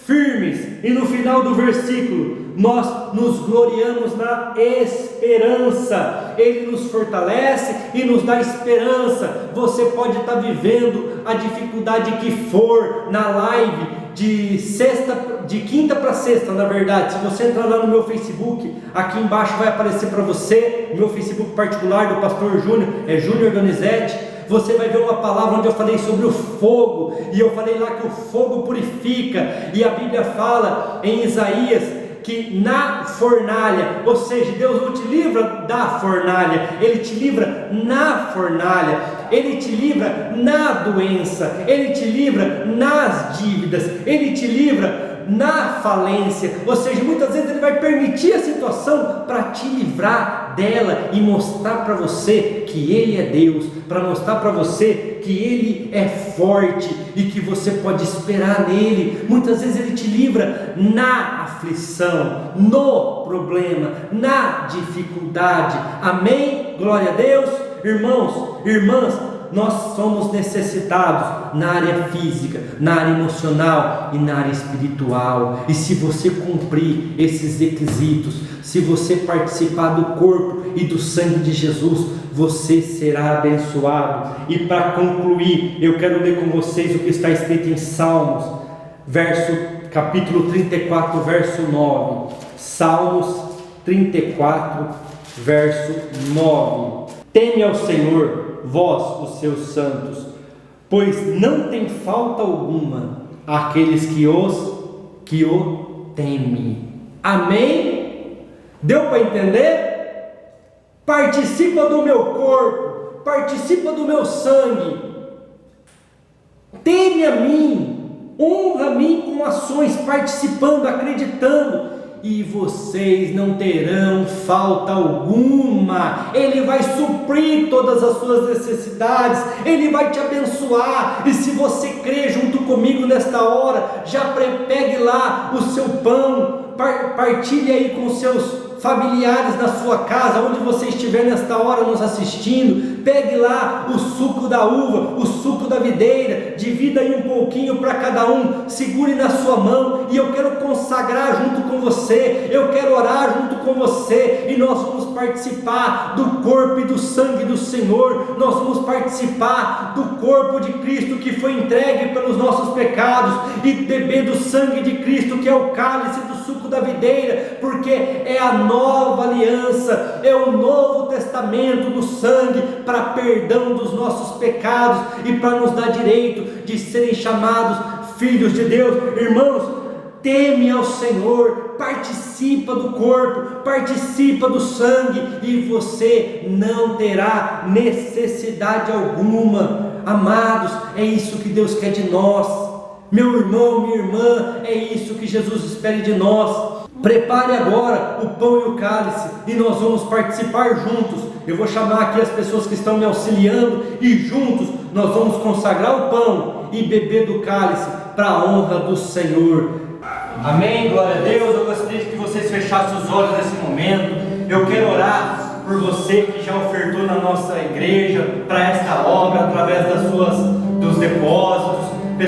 firmes. E no final do versículo, nós nos gloriamos na esperança. Ele nos fortalece e nos dá esperança. Você pode estar vivendo a dificuldade que for na live de quinta para sexta, na verdade. Se você entrar lá no meu Facebook, aqui embaixo vai aparecer para você, meu Facebook particular do pastor Júnior, é Júnior Donizete. Você vai ver uma palavra onde eu falei sobre o fogo, e eu falei lá que o fogo purifica, e a Bíblia fala em Isaías que na fornalha, ou seja, Deus não te livra da fornalha, Ele te livra na fornalha, Ele te livra na doença, Ele te livra nas dívidas, Ele te livra na falência. Ou seja, muitas vezes Ele vai permitir a situação para te livrar dela e mostrar para você que Ele é Deus, para mostrar para você que Ele é forte e que você pode esperar nele. Muitas vezes Ele te livra na aflição, no problema, na dificuldade. Amém? Glória a Deus. Irmãos, irmãs, nós somos necessitados na área física, na área emocional e na área espiritual. E se você cumprir esses requisitos, se você participar do corpo e do sangue de Jesus, você será abençoado. E para concluir, eu quero ler com vocês o que está escrito em Salmos, capítulo 34, verso 9. Salmos 34, verso 9. Teme ao Senhor, vós, os seus santos, pois não tem falta alguma àqueles que o temem. Amém? Deu para entender? Participa do meu corpo, participa do meu sangue, teme a mim, honra a mim com ações, participando, acreditando, e vocês não terão falta alguma. Ele vai suprir todas as suas necessidades, Ele vai te abençoar. E se você crê junto comigo nesta hora, já pegue lá o seu pão, partilhe aí com os seus familiares na sua casa, onde você estiver nesta hora nos assistindo. Pegue lá o suco da uva, o suco da videira, divida aí um pouquinho para cada um, segure na sua mão, e eu quero consagrar junto com você, eu quero orar junto com você, e nós vamos participar do corpo e do sangue do Senhor. Nós vamos participar do corpo de Cristo que foi entregue pelos nossos pecados, e beber do sangue de Cristo, que é o cálice do suco da videira, porque é a nova aliança, é o novo testamento do sangue para perdão dos nossos pecados e para nos dar direito de serem chamados filhos de Deus. Irmãos, teme ao Senhor, participa do corpo, participa do sangue, e você não terá necessidade alguma. Amados, é isso que Deus quer de nós. Meu irmão, minha irmã, é isso que Jesus espera de nós. Prepare agora o pão e o cálice, e nós vamos participar juntos. Eu vou chamar aqui as pessoas que estão me auxiliando, e juntos nós vamos consagrar o pão e beber do cálice para a honra do Senhor. Amém? Glória a Deus. Eu gostaria que vocês fechassem os olhos nesse momento. Eu quero orar por você que já ofertou na nossa igreja para esta obra através dos depósitos.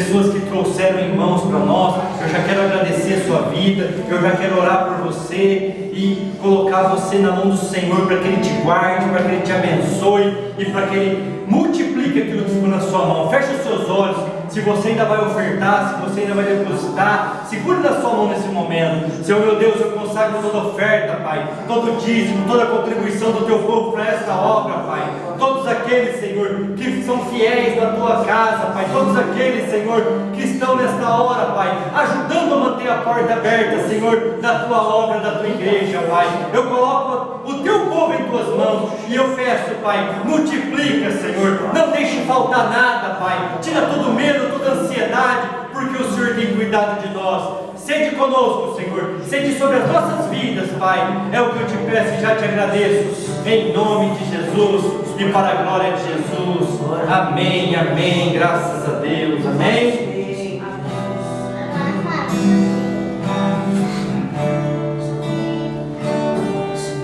pessoas que trouxeram irmãos para nós. Eu já quero agradecer a sua vida, eu já quero orar por você e colocar você na mão do Senhor para que Ele te guarde, para que Ele te abençoe e para que Ele multiplique aquilo que ficou na sua mão. Feche os seus olhos. Se você ainda vai ofertar, se você ainda vai depositar, segure na sua mão nesse momento. Senhor meu Deus, eu consagro toda oferta, Pai, todo dízimo, toda contribuição do Teu povo para esta obra, Pai. Todos aqueles, Senhor, que são fiéis na Tua casa, Pai. Todos aqueles, Senhor, que estão nesta hora, Pai, ajudando a manter a porta aberta, Senhor, da Tua obra, da Tua igreja, Pai. Eu coloco o Teu povo em Tuas mãos e eu peço, Pai, multiplica, Senhor. Não deixe faltar nada, Pai. Tira todo medo, toda ansiedade, porque o Senhor tem cuidado de nós. Sede conosco, Senhor. Sede sobre as nossas vidas, Pai. É o que eu te peço e já te agradeço. Em nome de Jesus e para a glória de Jesus. Amém, amém. Graças a Deus. Amém.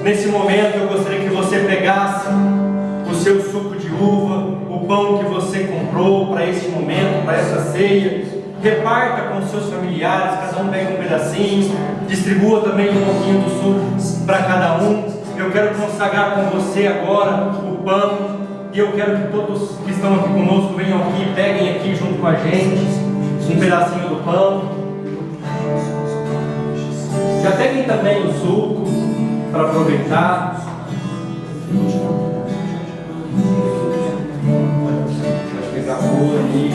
Nesse momento eu gostaria que você pegasse o seu suco de uva, o pão que você comprou para este momento, para essa ceia, reparta com os seus familiares, cada um pega um pedacinho, distribua também um pouquinho do suco para cada um. Eu quero consagrar com você agora o pão, e eu quero que todos que estão aqui conosco venham aqui, peguem aqui junto com a gente um pedacinho do pão. Já peguem também o suco para aproveitar. Pode pegar a cor ali.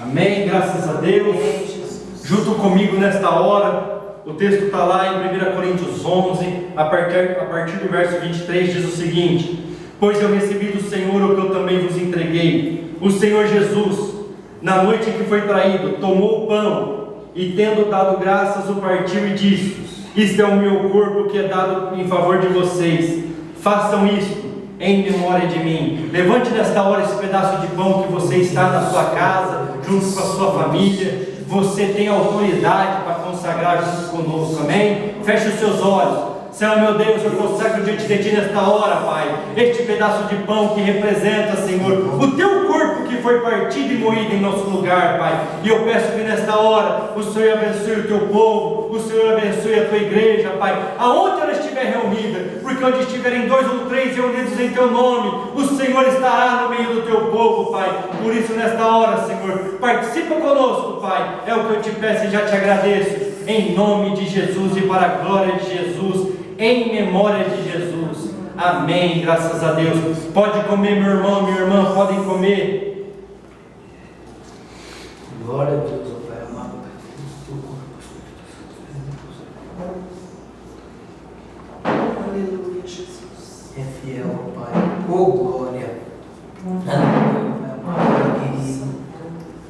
Amém, graças a Deus. Junto comigo nesta hora, o texto está lá em 1 Coríntios 11, a partir do verso 23, diz o seguinte: pois eu recebi do Senhor o que eu também vos entreguei. O Senhor Jesus, na noite em que foi traído, tomou o pão e, tendo dado graças, o partiu e disse: isto é o meu corpo que é dado em favor de vocês. Façam isto em memória de mim. Levante nesta hora esse pedaço de pão que você está na sua casa, junto com a sua família. Você tem autoridade para consagrar junto conosco, amém? Feche os seus olhos. Senhor meu Deus, eu consagro diante de Ti nesta hora, Pai, este pedaço de pão que representa, Senhor, o Teu corpo que foi partido e moído em nosso lugar, Pai. E eu peço que nesta hora o Senhor abençoe o Teu povo, o Senhor abençoe a Tua igreja, Pai, aonde ela estiver reunida, porque onde estiverem 2 ou 3 reunidos em Teu nome, o Senhor estará no meio do Teu povo, Pai. Por isso nesta hora, Senhor, participa conosco, Pai, é o que eu te peço e já te agradeço, em nome de Jesus e para a glória de Jesus, em memória de Jesus. Amém, graças a Deus. Pode comer, meu irmão, minha irmã, podem comer. Glória a Deus, ó Pai amado. Aleluia, Jesus. É fiel, ó Pai. Oh, glória. Aleluia, Pai amado, querido.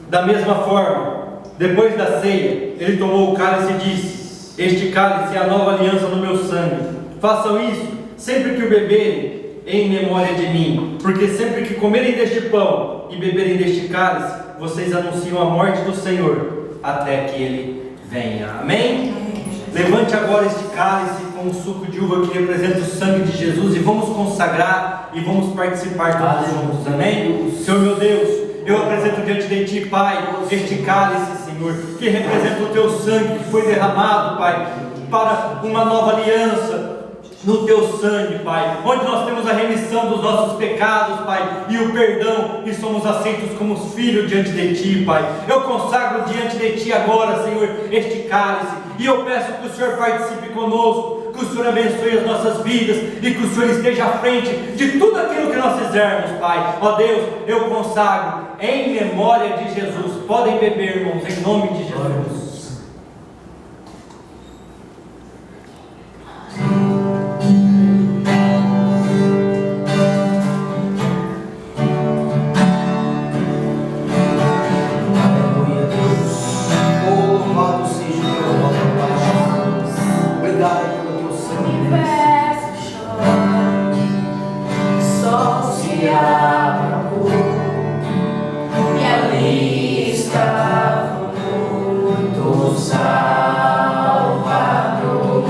Da mesma forma, depois da ceia, ele tomou o cálice e disse: este cálice é a nova aliança no meu sangue. Façam isso sempre que o beberem, em memória de mim. Porque sempre que comerem deste pão e beberem deste cálice, vocês anunciam a morte do Senhor, até que Ele venha. Amém? Levante agora este cálice com o suco de uva que representa o sangue de Jesus e vamos consagrar e vamos participar todos juntos. Amém? Senhor meu Deus, eu apresento diante de Ti, Pai, este cálice, Senhor, que representa o Teu sangue que foi derramado, Pai, para uma nova aliança no Teu sangue, Pai, onde nós temos a remissão dos nossos pecados, Pai, e o perdão, e somos aceitos como filhos diante de Ti, Pai. Eu consagro diante de Ti agora, Senhor, este cálice, e eu peço que o Senhor participe conosco, que o Senhor abençoe as nossas vidas, e que o Senhor esteja à frente de tudo aquilo que nós fizermos, Pai. Ó Deus, eu consagro em memória de Jesus. Podem beber, irmãos, em nome de Jesus. Salvador.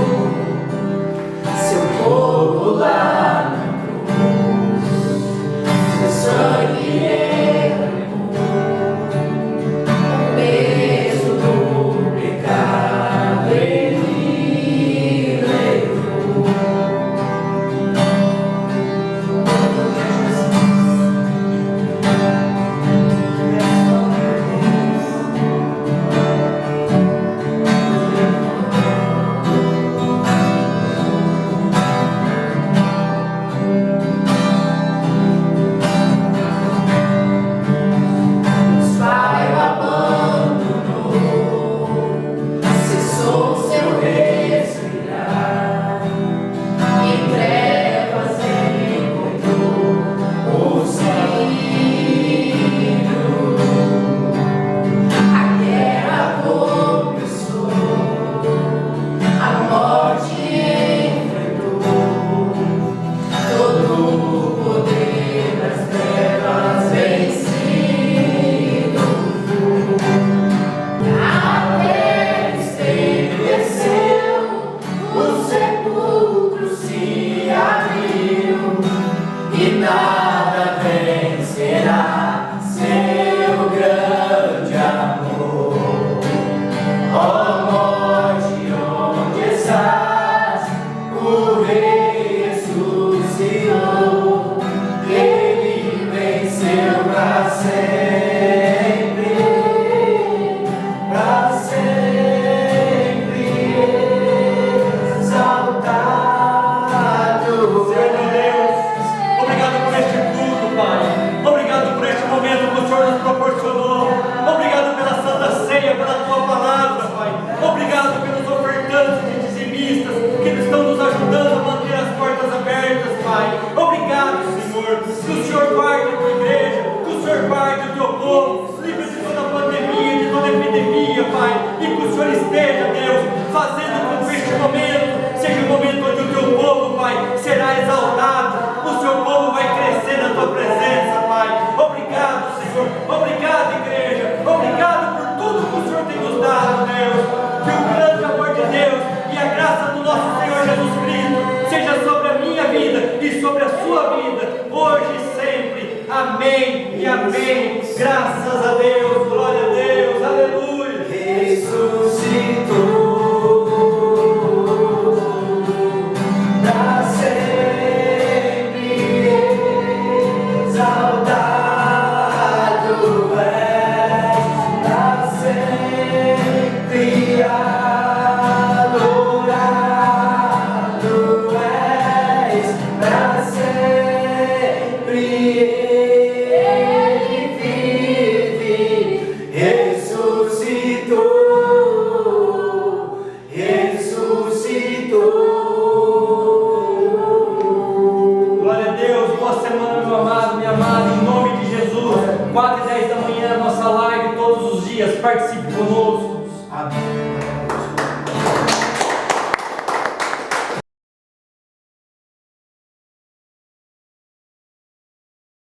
4h10 da manhã, nossa live todos os dias. Participe conosco. Amém.